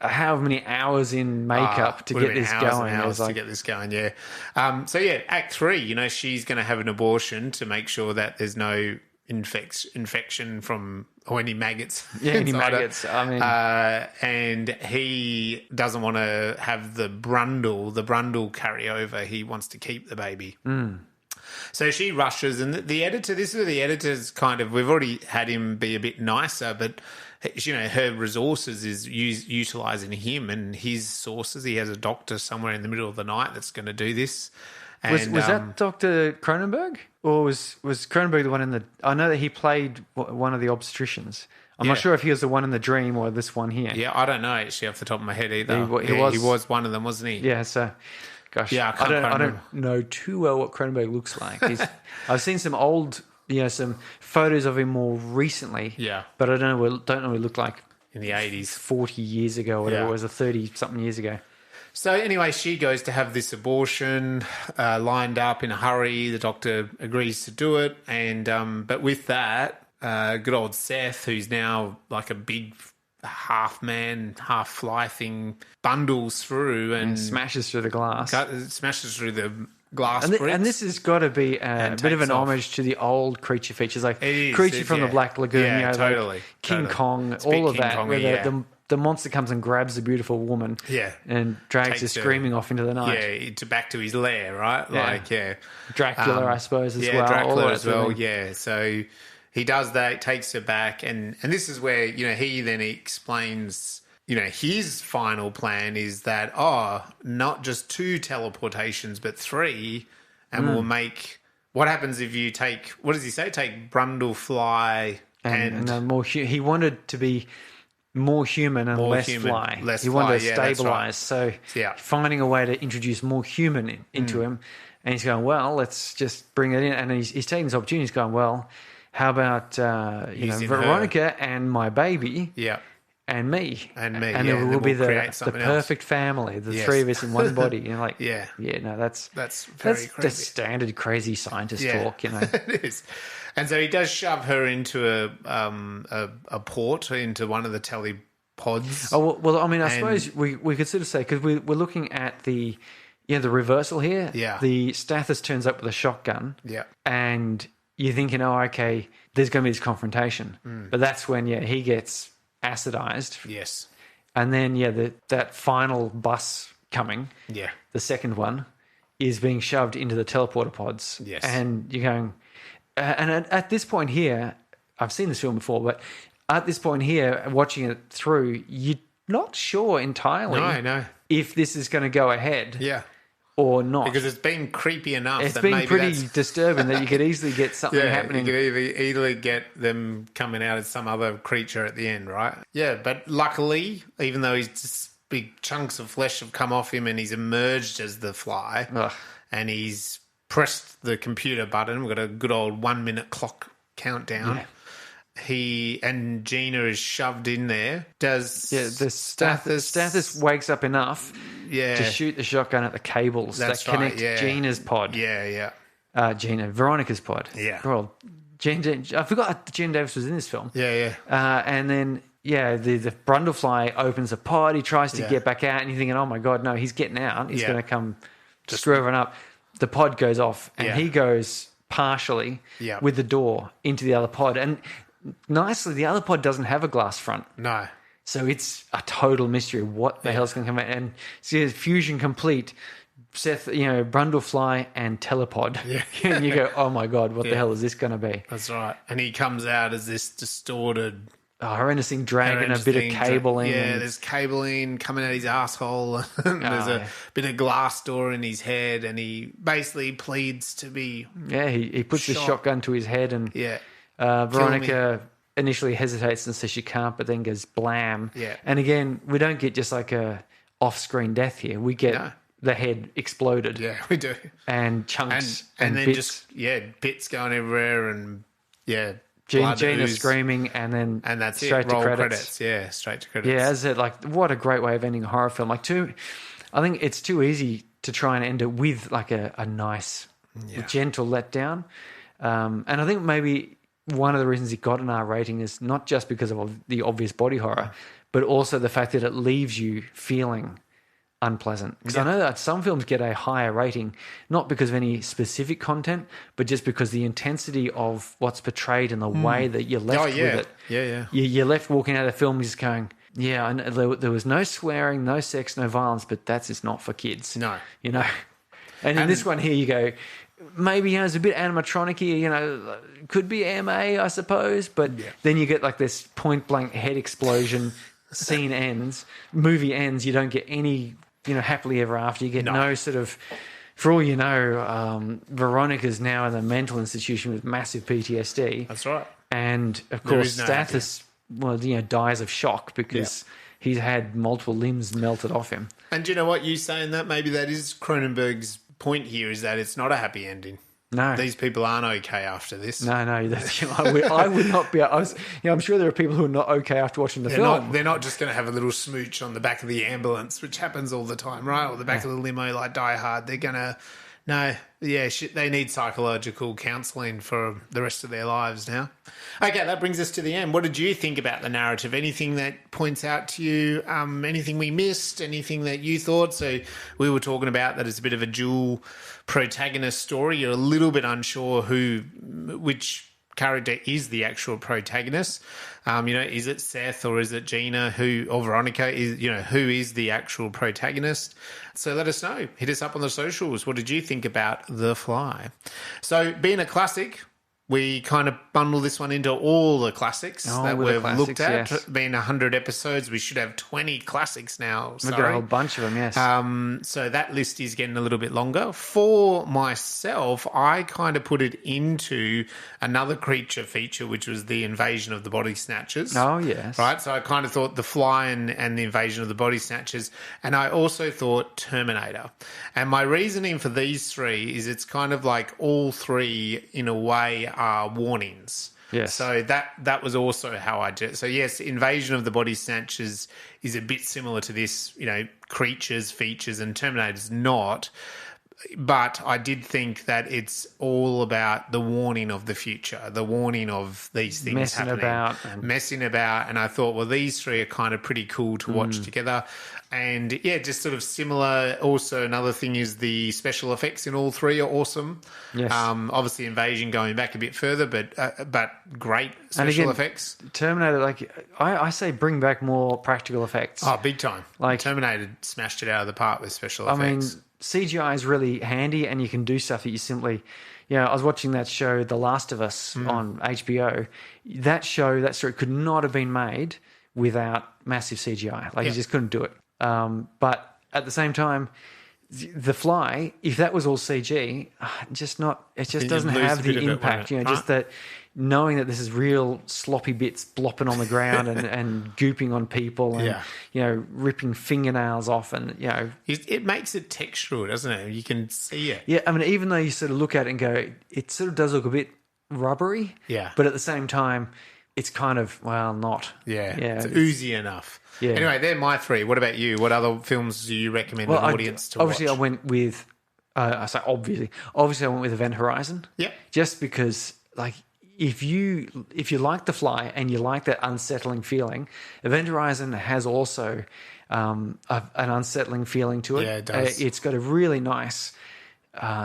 how many hours in makeup to get this going? To get this going, yeah. Act 3. She's going to have an abortion to make sure that there's no infection from any maggots. Yeah, any maggots. I mean, and he doesn't want to have the Brundle carry over. He wants to keep the baby. So she rushes, and the editor. This is where the editor's kind of. We've already had him be a bit nicer, but her resources is utilising him and his sources. He has a doctor somewhere in the middle of the night that's going to do this. And, was that Dr. Cronenberg? Or was Cronenberg the one in the... I know that he played one of the obstetricians. I'm not sure if he was the one in the dream or this one here. Yeah, I don't know actually off the top of my head either. He was one of them, wasn't he? Yeah, so... Gosh, yeah, I don't know too well what Cronenberg looks like. I've seen some old... some photos of him more recently. Yeah. But I don't know what he looked like... In the 80s. 40 years ago, or whatever it was, or 30-something years ago. So anyway, she goes to have this abortion lined up in a hurry. The doctor agrees to do it. And but with that, good old Seth, who's now like a big half man, half fly thing, bundles through and smashes through the glass. Smashes through the glass and this has got to be a bit of an homage to the old creature features, like Creature from the Black Lagoon, totally, like King Kong, it's all of King that, Kong, where the monster comes and grabs the beautiful woman and drags her screaming off into the night. Yeah, back to his lair, right? Dracula, I suppose, as well. Dracula as well, So he does that, takes her back, and this is where, he then explains, his final plan is that, not just 2 teleportations, but 3, and we'll make... What happens if you take... What does he say? Take Brundle, fly, and more... He wanted to be... more human and less fly. He wanted to stabilize. So finding a way to introduce more human into him. And he's going, well, let's just bring it in. And he's taking this opportunity. He's going, well, how about Veronica and my baby and me? And it will be the perfect family, the 3 of us in one body. You're like, that's very crazy. Just standard crazy scientist talk, It is. And so he does shove her into a port, into one of the telepods. Oh, well, I mean, I suppose we could sort of say, because we're looking at the reversal here. Yeah. The Stathis turns up with a shotgun. Yeah. And you're thinking, okay, there's going to be this confrontation. But that's when, he gets acidized. Yes. And then, that final bus coming, the second one, is being shoved into the teleporter pods. Yes. And you're going... and at this point here, I've seen this film before, but at this point here, watching it through, you're not sure entirely if this is going to go ahead or not. Because it's been creepy enough. It's been pretty disturbing that you could easily get something happening. You could easily get them coming out as some other creature at the end, right? Yeah, but luckily, even though he's just big chunks of flesh have come off him and he's emerged as the fly and he's... pressed the computer button. We've got a good old 1-minute clock countdown. He and Geena is shoved in there. The Stathis wakes up enough to shoot the shotgun at the cables that connect Geena's pod. Veronica's pod. Yeah. Well, I forgot Geena Davis was in this film. And then the Brundlefly opens a pod. He tries to get back out, and you're thinking, oh my god, no, he's getting out. He's going to come screw everyone up. The pod goes off, and he goes partially with the door into the other pod. And nicely, the other pod doesn't have a glass front. No. So it's a total mystery what the hell's going to come out. And so fusion complete, Seth, Brundlefly and telepod. And you go, oh my God, what the hell is this going to be? That's right. And he comes out as this distorted horrendous thing dragging a bit of cabling. Yeah, there's cabling coming out his asshole. There's a bit of glass door in his head, and he basically pleads to be. Yeah, he puts the shotgun to his head, and Veronica initially hesitates and says she can't, but then goes blam. Yeah. And again, we don't get just like a off-screen death here. We get the head exploded. Yeah, we do. And chunks and then bits. just bits going everywhere, and Geena screaming, and that's straight it. Roll to credits. Yeah, straight to credits. Yeah, as I said, like, what a great way of ending a horror film. I think it's too easy to try and end it with like a nice, gentle letdown. And I think maybe one of the reasons it got an R rating is not just because of the obvious body horror, but also the fact that it leaves you feeling unpleasant. Because I know that some films get a higher rating, not because of any specific content, but just because the intensity of what's portrayed and the way that you're left with it. Yeah. You're left walking out of the film just going, I know there was no swearing, no sex, no violence, but that's just not for kids. No. And in this one here, you go, maybe it's a bit animatronic-y, could be MA, I suppose, but then you get like this point-blank head explosion, scene ends, movie ends, you don't get any, happily ever after. You get no sort of, for all you know, Veronica's now in a mental institution with massive PTSD. That's right. And, of course, Stathis, dies of shock because he's had multiple limbs melted off him. And do you know what? You saying that, maybe that is Cronenberg's point here, is that it's not a happy ending. No, these people aren't okay after this. No, I would not be. I'm sure there are people who are not okay after watching the film. They're not just going to have a little smooch on the back of the ambulance, which happens all the time, right? Or the back of the limo, like Die Hard. They're going to, they need psychological counselling for the rest of their lives now. Okay, that brings us to the end. What did you think about the narrative? Anything that points out to you? Anything we missed? Anything that you thought? So we were talking about that it's a bit of a dual protagonist story. You're a little bit unsure which character is the actual protagonist. Is it Seth or is it Geena or Veronica? Who is the actual protagonist? So let us know. Hit us up on the socials. What did you think about The Fly? So being a classic, we kind of bundle this one into all the classics that we've looked at. Yes. Being 100 episodes, we should have 20 classics now. We've got a whole bunch of them, yes. So that list is getting a little bit longer. For myself, I kind of put it into another creature feature, which was the invasion of the body snatchers. Oh, yes. Right, so I kind of thought The Fly and the invasion of the body snatchers, and I also thought Terminator. And my reasoning for these three is it's kind of like all three, in a way, are warnings. Yes. So that was also how I did it. So yes, Invasion of the Body Snatchers is a bit similar to this, creatures, features, and Terminator's not. But I did think that it's all about the warning of the future, the warning of these things messing about. And I thought, well, these three are kind of pretty cool to watch together. And just sort of similar. Also, another thing is the special effects in all three are awesome. Yes. Obviously, Invasion going back a bit further, but great special effects. Terminator, I say, bring back more practical effects. Oh, big time! Terminator smashed it out of the park with special effects. CGI is really handy, and you can do stuff that you simply. I was watching that show, The Last of Us, on HBO. That story could not have been made without massive CGI. You just couldn't do it. But at the same time, The Fly, if that was all CG, it just doesn't have the impact. Just that knowing that this is real sloppy bits flopping on the ground and gooping on people and ripping fingernails off and it makes it textural, doesn't it? You can see it. Yeah, I mean, even though you sort of look at it and go, it sort of does look a bit rubbery. Yeah, but at the same time, it's kind of not. Yeah, it's oozy enough. Yeah. Anyway, they're my three. What about you? What other films do you recommend an audience to watch? Obviously, I went with. Obviously, I went with Event Horizon. Yeah. Just because, if you like The Fly and you like that unsettling feeling, Event Horizon has also an unsettling feeling to it. Yeah, it does. It's got a really nice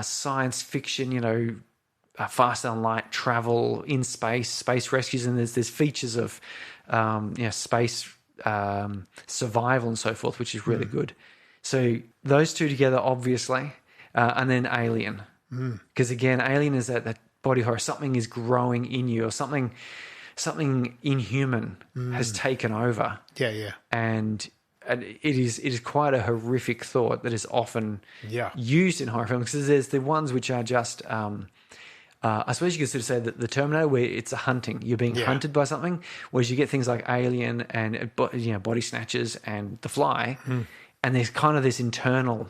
science fiction, faster than light travel in space rescues, and there's features of space survival and so forth, which is really good. So those two together, obviously, and then Alien, because again, Alien is that body horror. Something is growing in you, or something something inhuman has taken over. Yeah. And it is quite a horrific thought that is often used in horror films, because there's the ones which are just, I suppose you could sort of say that the Terminator, where it's a hunting, you're being hunted by something, whereas you get things like Alien and Body Snatchers and The Fly, and there's kind of this internal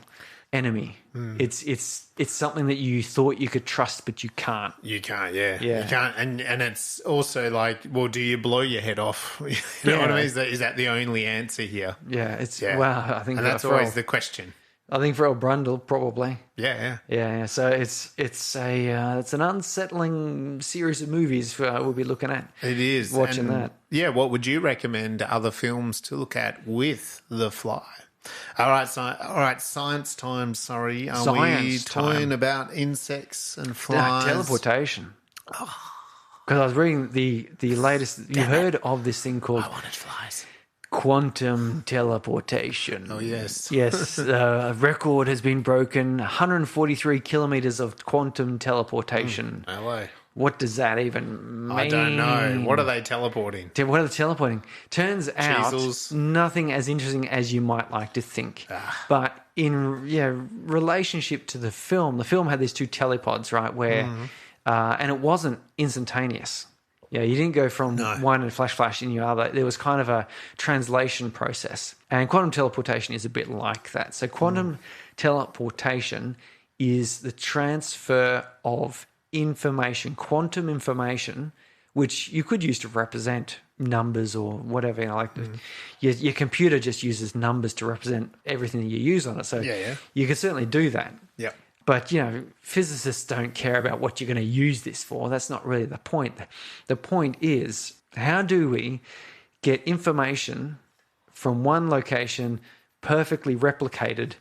enemy. It's something that you thought you could trust, but you can't. You can't, you can't, and it's also like, well, do you blow your head off? You know what I mean? Is that the only answer here? Yeah, well, I think, and that's always the question. I think for old Brundle, probably. Yeah. So it's an unsettling series of movies we'll be looking at. It is watching that. Yeah, what would you recommend other films to look at with The Fly? All right, science time. Sorry, are we talking about insects and flies? Teleportation. Because I was reading the latest. You heard of this thing called? I wanted flies. Quantum teleportation. Oh, yes. Yes, a record has been broken. 143 kilometers of quantum teleportation. No way. What does that even mean? I don't know. What are they teleporting? What are they teleporting? Turns out Cheezels. nothing as interesting as you might like to think. But in relationship to the film had these two telepods, right, where and it wasn't instantaneous. Yeah, you didn't go from one and flash in your other. There was kind of a translation process. And quantum teleportation is a bit like that. So quantum teleportation is the transfer of information, quantum information, which you could use to represent numbers or whatever. Your computer just uses numbers to represent everything that you use on it. So you can certainly do that. Yeah. But, physicists don't care about what you're going to use this for. That's not really the point. The point is, how do we get information from one location perfectly replicated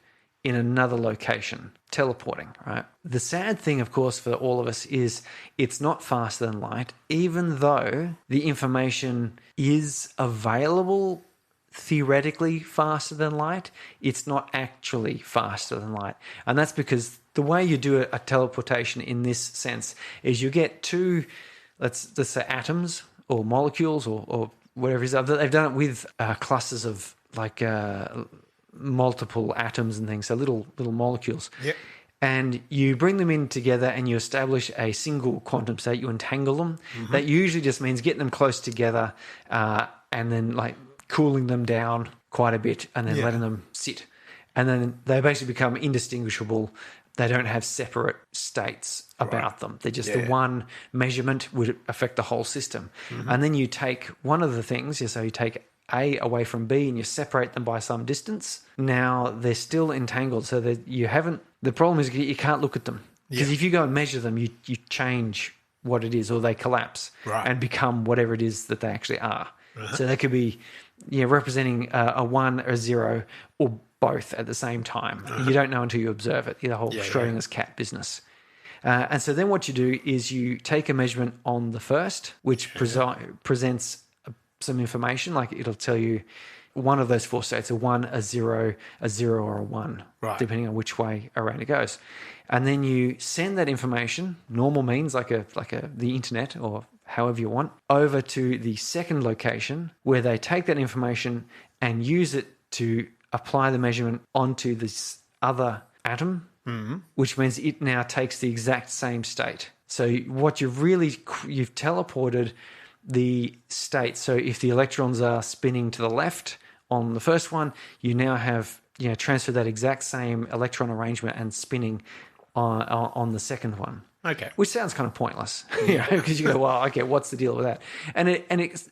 in another location? Teleporting, right? The sad thing, of course, for all of us is it's not faster than light, even though the information is available theoretically faster than light. It's not actually faster than light. And that's because the way you do a teleportation in this sense is you get two, let's say atoms or molecules or whatever it is. They've done it with clusters of multiple atoms and things, so little molecules. Yep. And you bring them in together and you establish a single quantum state. You entangle them. That usually just means getting them close together and then cooling them down quite a bit and then letting them sit. And then they basically become indistinguishable. They don't have separate states about them. They're just the one measurement would affect the whole system. And then you take one of the things, so you take A away from B and you separate them by some distance. Now they're still entangled, so that you haven't. The problem is you can't look at them, because if you go and measure them, you change what it is, or they collapse and become whatever it is that they actually are. So they could be representing a 1 or a 0 or both at the same time. You don't know until you observe it. The whole Schrodinger's cat business. And so then what you do is you take a measurement on the first, which presents some information. Like it'll tell you one of those four states, a 1, a 0, or a 1, depending on which way around it goes. And then you send that information, normal means like the internet or however you want, over to the second location, where they take that information and use it to apply the measurement onto this other atom, which means it now takes the exact same state. So what you've teleported the state. So if the electrons are spinning to the left on the first one, you now have transferred that exact same electron arrangement and spinning on the second one. Okay. Which sounds kind of pointless, because you go, well, okay, what's the deal with that? And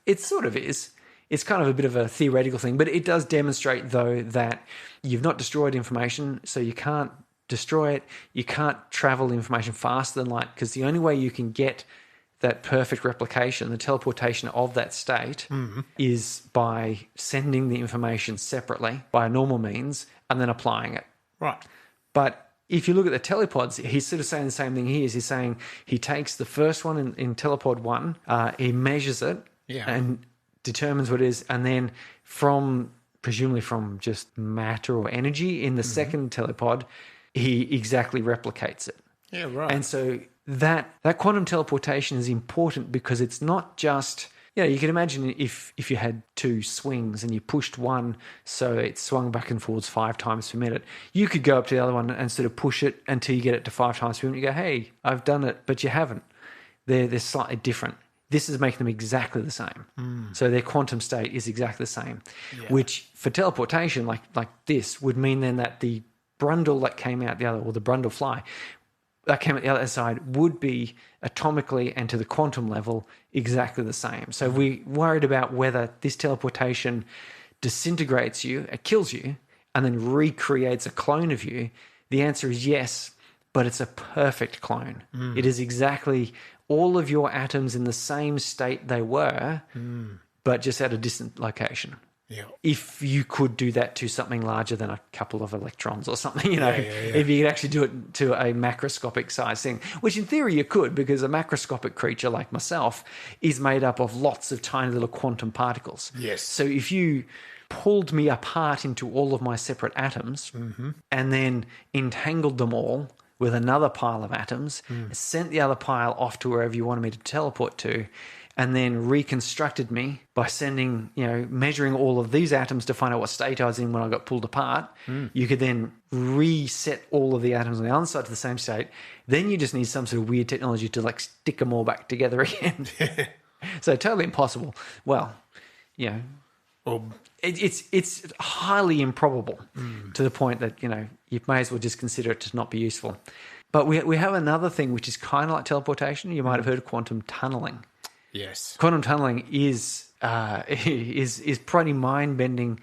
it sort of is. It's kind of a bit of a theoretical thing, but it does demonstrate, though, that you've not destroyed information, so you can't destroy it. You can't travel information faster than light, because the only way you can get that perfect replication, the teleportation of that state, is by sending the information separately by normal means and then applying it. Right. But if you look at the telepods, he's sort of saying the same thing here. He's saying he takes the first one in telepod 1, he measures it and determines what it is, and then presumably from just matter or energy in the second telepod, he exactly replicates it. Yeah, right. And so that quantum teleportation is important because it's not just you can imagine if you had two swings and you pushed one so it swung back and forwards 5 times per minute, you could go up to the other one and sort of push it until you get it to 5 times per minute. You go, hey, I've done it, but you haven't. They're slightly different. This is making them exactly the same. So their quantum state is exactly the same, which for teleportation, like this, would mean then that the Brundle that came out the other, or the Brundle fly, that came out the other side, would be atomically and to the quantum level exactly the same. So we worried about whether this teleportation disintegrates you, it kills you, and then recreates a clone of you. The answer is yes, but it's a perfect clone. It is exactly all of your atoms in the same state they were, but just at a distant location. Yeah. If you could do that to something larger than a couple of electrons or something, if you could actually do it to a macroscopic size thing, which in theory you could, because a macroscopic creature like myself is made up of lots of tiny little quantum particles. Yes. So if you pulled me apart into all of my separate atoms and then entangled them all with another pile of atoms, sent the other pile off to wherever you wanted me to teleport to, and then reconstructed me by sending, measuring all of these atoms to find out what state I was in when I got pulled apart. You could then reset all of the atoms on the other side to the same state. Then you just need some sort of weird technology to stick them all back together again. So totally impossible. Well, it's highly improbable to the point that, you may as well just consider it to not be useful. But we have another thing which is kind of like teleportation. You might have heard of quantum tunneling. Yes. Quantum tunneling is pretty mind-bending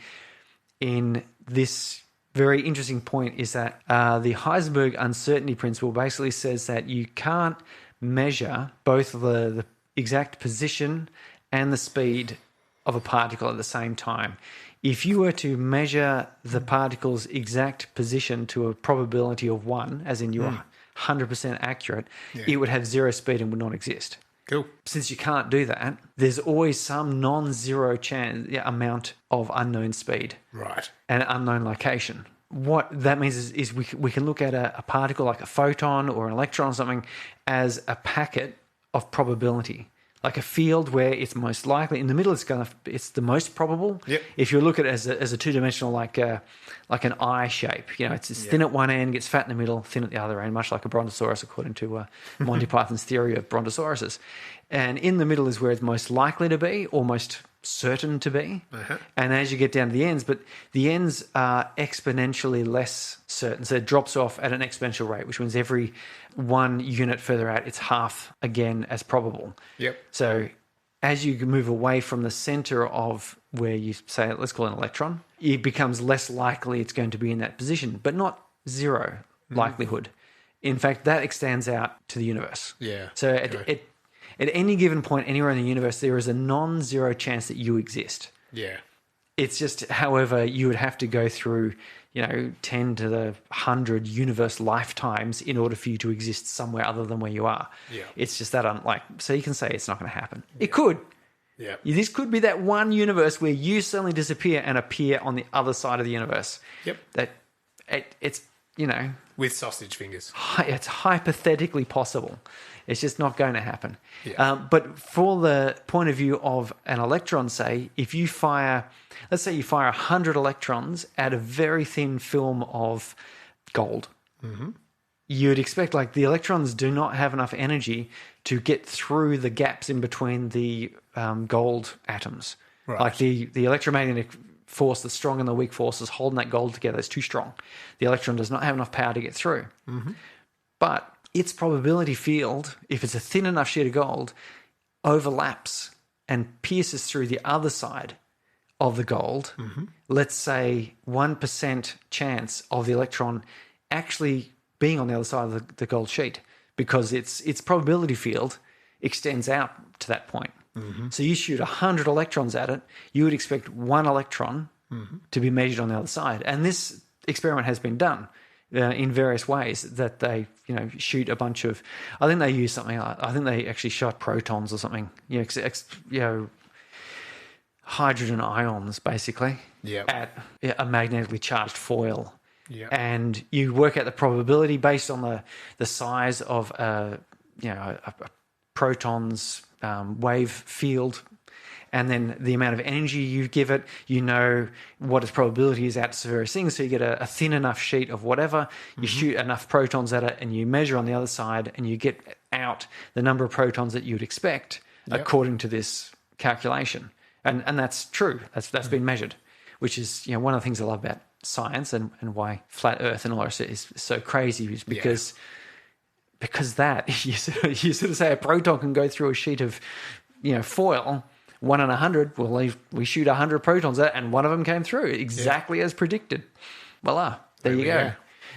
in this very interesting point, is that the Heisenberg uncertainty principle basically says that you can't measure both the exact position and the speed of a particle at the same time. If you were to measure the particle's exact position to a probability of 1, as in you're 100% accurate, it would have 0 speed and would not exist. Cool. Since you can't do that, there's always some non-zero amount of unknown speed. Right. And unknown location. What that means is we can look at a particle like a photon or an electron or something as a packet of probability. Like a field where it's most likely in the middle, it's the most probable. Yep. If you look at it as a two-dimensional, like an eye shape, it's thin at one end, gets fat in the middle, thin at the other end, much like a brontosaurus, according to Monty Python's theory of brontosauruses. And in the middle is where it's most likely to be, or most certain to be. And as you get down to the ends, but the ends are exponentially less certain. So it drops off at an exponential rate, which means every 1 unit further out, it's half again as probable. Yep. So as you move away from the center of where you say, let's call it an electron, it becomes less likely it's going to be in that position, but not 0 likelihood. In fact, that extends out to the universe. Yeah. So at any given point anywhere in the universe, there is a non-zero chance that you exist. Yeah. It's just, however, you would have to go through, 10 to the 100 universe lifetimes in order for you to exist somewhere other than where you are. Yeah. It's just that so you can say it's not going to happen. Yeah. It could. Yeah. This could be that one universe where you suddenly disappear and appear on the other side of the universe. Yep. It's with sausage fingers. It's hypothetically possible. It's just not going to happen. Yeah. But for the point of view of an electron, say, if you let's say you fire 100 electrons at a very thin film of gold, you'd expect the electrons do not have enough energy to get through the gaps in between the gold atoms. Right. Like the electromagnetic force, the strong and the weak forces holding that gold together is too strong. The electron does not have enough power to get through. But its probability field, if it's a thin enough sheet of gold, overlaps and pierces through the other side of the gold. Let's say 1% chance of the electron actually being on the other side of the gold sheet, because its probability field extends out to that point. So you shoot 100 electrons at it, you would expect 1 electron to be measured on the other side. And this experiment has been done in various ways, that they shoot a bunch of, I think they use something like, I think they actually shot protons or something, hydrogen ions basically at a magnetically charged foil. And you work out the probability based on the size of a proton's wave field, and then the amount of energy you give it, you know what its probability is out to various things. So you get a thin enough sheet of whatever, you shoot enough protons at it, and you measure on the other side, and you get out the number of protons that you'd expect according to this calculation. And that's true. That's been measured, which is one of the things I love about science and why flat Earth and all that is so crazy is because that you sort of say a proton can go through a sheet of foil 1 in 100. Well, we shoot 100 protons at it, and one of them came through exactly as predicted. Voila, there you go.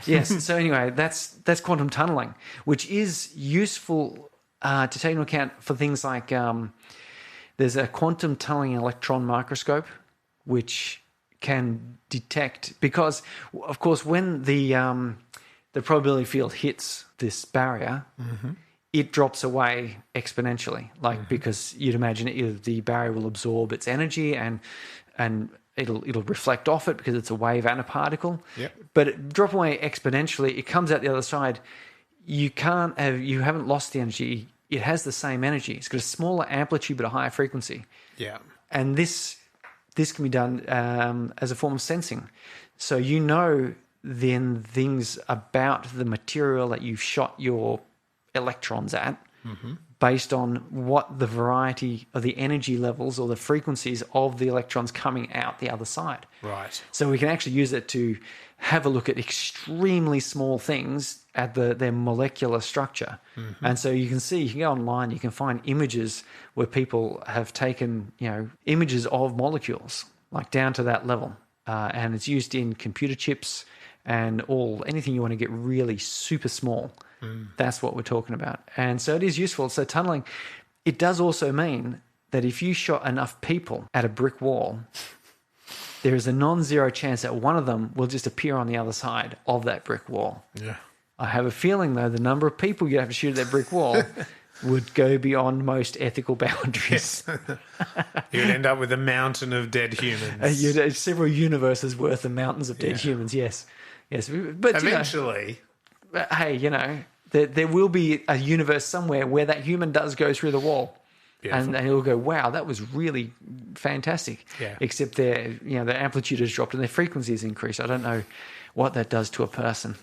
Yes. So anyway, that's quantum tunneling, which is useful to take into account for things like there's a quantum tunneling electron microscope, which can detect, because of course when the probability field hits this barrier, it drops away exponentially, because you'd imagine the barrier will absorb its energy and it'll reflect off it because it's a wave and a particle. But it drop away exponentially. It comes out the other side. You haven't lost the energy. It has the same energy. It's got a smaller amplitude but a higher frequency. And this can be done as a form of sensing. So then things about the material that you've shot your electrons at based on what the variety of the energy levels or the frequencies of the electrons coming out the other side. Right. So we can actually use it to have a look at extremely small things at their molecular structure. And so you can go online, you can find images where people have taken, images of molecules, like down to that level. And it's used in computer chips and anything you want to get really super small. That's what we're talking about. And so it is useful. So tunneling, it does also mean that if you shot enough people at a brick wall, there is a non-zero chance that one of them will just appear on the other side of that brick wall. I have a feeling, though, the number of people you have to shoot at that brick wall would go beyond most ethical boundaries. You'd end up with a mountain of dead humans. Several universes worth of mountains of dead humans, yes. But eventually... there will be a universe somewhere where that human does go through the wall. And he'll go, wow, that was really fantastic. Except their amplitude has dropped and their frequency has increased. I don't know what that does to a person.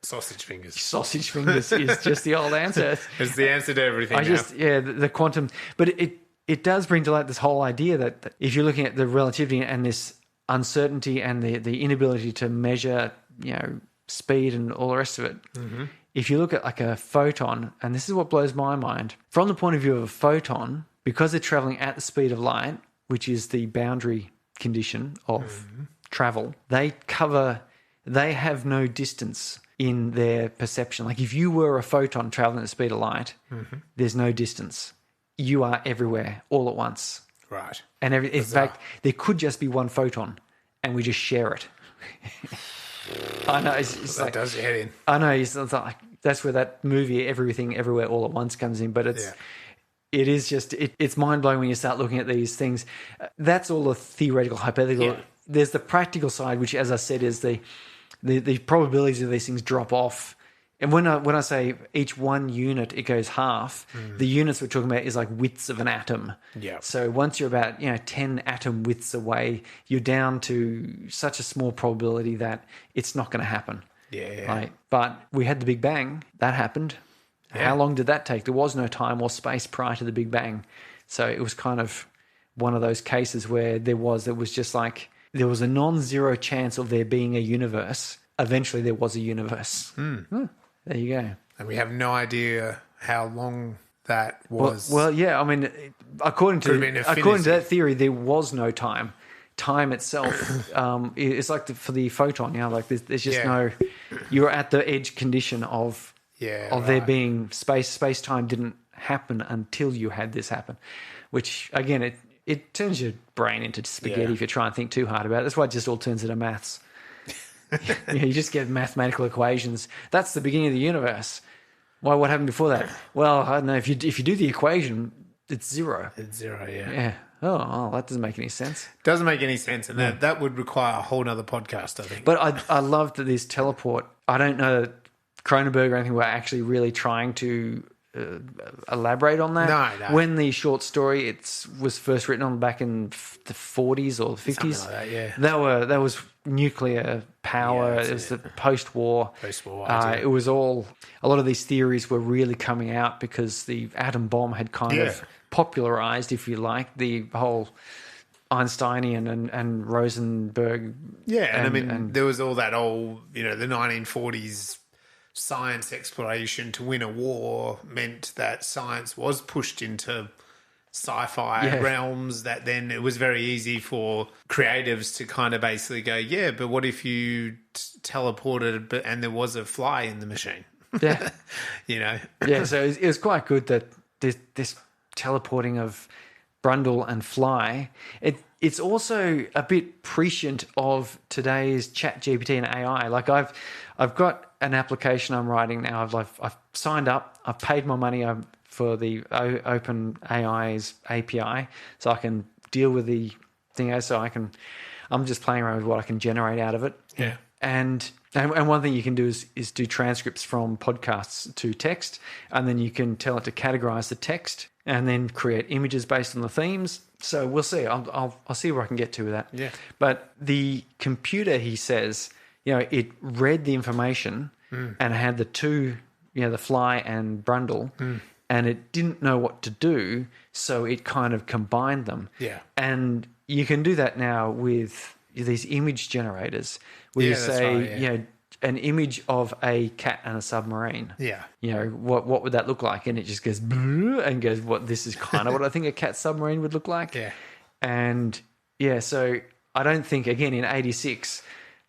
Sausage fingers. Sausage fingers is just the old answer. It's the answer to everything. The quantum, but it does bring to light this whole idea that if you're looking at the relativity and this uncertainty and the inability to measure, speed and all the rest of it. If you look at like a photon, and this is what blows my mind, from the point of view of a photon, because they're traveling at the speed of light, which is the boundary condition of travel, they have no distance in their perception. Like if you were a photon traveling at the speed of light, there's no distance. You are everywhere all at once. Right. And in fact, there could just be one photon and we just share it. I know. It's that like, does your head in. I know. It's like, that's where that movie, Everything Everywhere All at Once, comes in. But it is just, it's mind-blowing when you start looking at these things. That's all a theoretical, hypothetical. There's the practical side, which, as I said, is the probabilities of these things drop off. And when I say each one unit, it goes half, the units we're talking about is like widths of an atom. So once you're about 10 atom widths away, you're down to such a small probability that it's not going to happen. Right? But we had the Big Bang. That happened. How long did that take? There was no time or space prior to the Big Bang. So it was kind of one of those cases where there was a non-zero chance of there being a universe. Eventually there was a universe. There you go. And we have no idea how long that was. Well, yeah. I mean, according to that theory, there was no time. Time itself, it's like for the photon. There's just no. You're at the edge condition of there being space. Space time didn't happen until you had this happen, which again it turns your brain into spaghetti if you try and think too hard about it. That's why it just all turns into maths. You just get mathematical equations. That's the beginning of the universe. Why? What happened before that? Well, I don't know. If you do the equation, it's zero. It's zero. Yeah. Oh, that doesn't make any sense. Doesn't make any sense, and that would require a whole nother podcast, I think. But I love that this teleport. I don't know that Cronenberg or anything were actually really trying to elaborate on that. No. When the short story was first written on back in the 40s or 50s, something like that, yeah. That was nuclear power. Yeah, it was the post-war. Idea. It was all, a lot of these theories were really coming out because the atom bomb had kind of popularized, if you like, the whole Einsteinian and Rosenberg. Yeah, and there was all that old, the 1940s science exploration to win a war meant that science was pushed into sci-fi realms, that then it was very easy for creatives to kind of basically go, but what if you teleported and there was a fly in the machine? Yeah. Yeah, so it was quite good that this teleporting of Brundle and Fly, it's also a bit prescient of today's chat GPT and AI. Like I've got an application I'm writing now. I've signed up, I've paid my money for the Open AI's API, so I can deal with the thing. I'm just playing around with what I can generate out of it. Yeah. And one thing you can do is do transcripts from podcasts to text, and then you can tell it to categorize the text and then create images based on the themes. So we'll see. I'll see where I can get to with that. Yeah. But the computer, he says, it read the information and had the two, the Fly and Brundle, and it didn't know what to do, so it kind of combined them. Yeah. And you can do that now with these image generators where you say, an image of a cat and a submarine. Yeah. What would that look like? And it just goes and goes, this is kind of what I think a cat submarine would look like. Yeah. And so I don't think, again, in 86,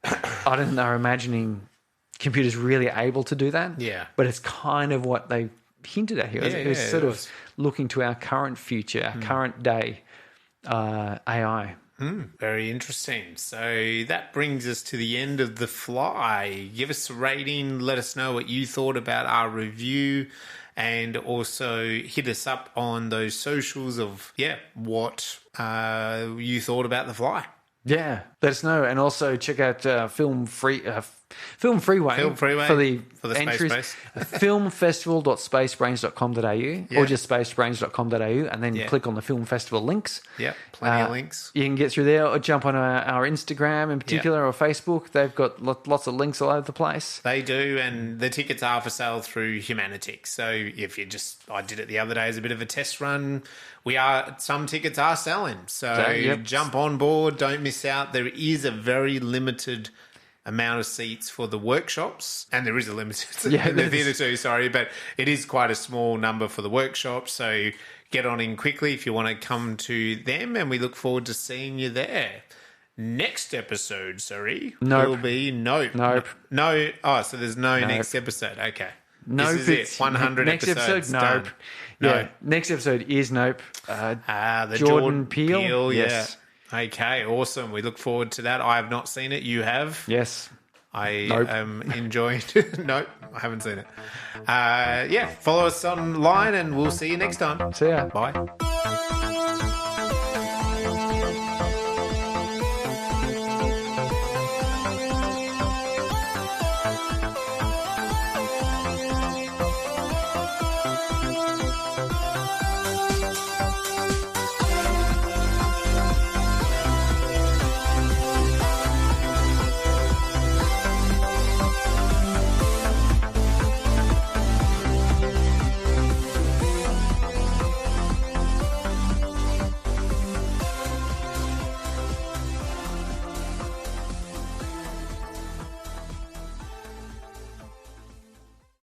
I don't think they were imagining computers really able to do that. Yeah. But it's kind of what they hinted at here. It was sort of looking to our current future, our current day AI. Very interesting. So that brings us to the end of The Fly. Give us a rating. Let us know what you thought about our review, and also hit us up on those socials of what you thought about The Fly. Yeah, let us know, and also check out Film Freeway for the entries. Filmfestival.spacebrains.com.au or just spacebrains.com.au, and then click on the film festival links. Yeah, plenty of links. You can get through there, or jump on our Instagram in particular, or Facebook. They've got lots of links all over the place. They do, and the tickets are for sale through Humanitix. So if I did it the other day as a bit of a test run. Some tickets are selling, so jump on board. Don't miss out. There is a very limited amount of seats for the workshops, and there is a limited in the theatre too, but it is quite a small number for the workshops, so get on in quickly if you want to come to them, and we look forward to seeing you there. Next episode, will be Nope. No. Oh, so there's no next episode. Okay. Nope. This is it. 100 next episodes. Nope. Done. Yeah. Next episode is Nope. The Jordan Peele. Yes. Yeah. Okay, awesome. We look forward to that. I have not seen it. You have? Yes. I am enjoying Nope, I haven't seen it. Follow us online, and we'll see you next time. See ya. Bye.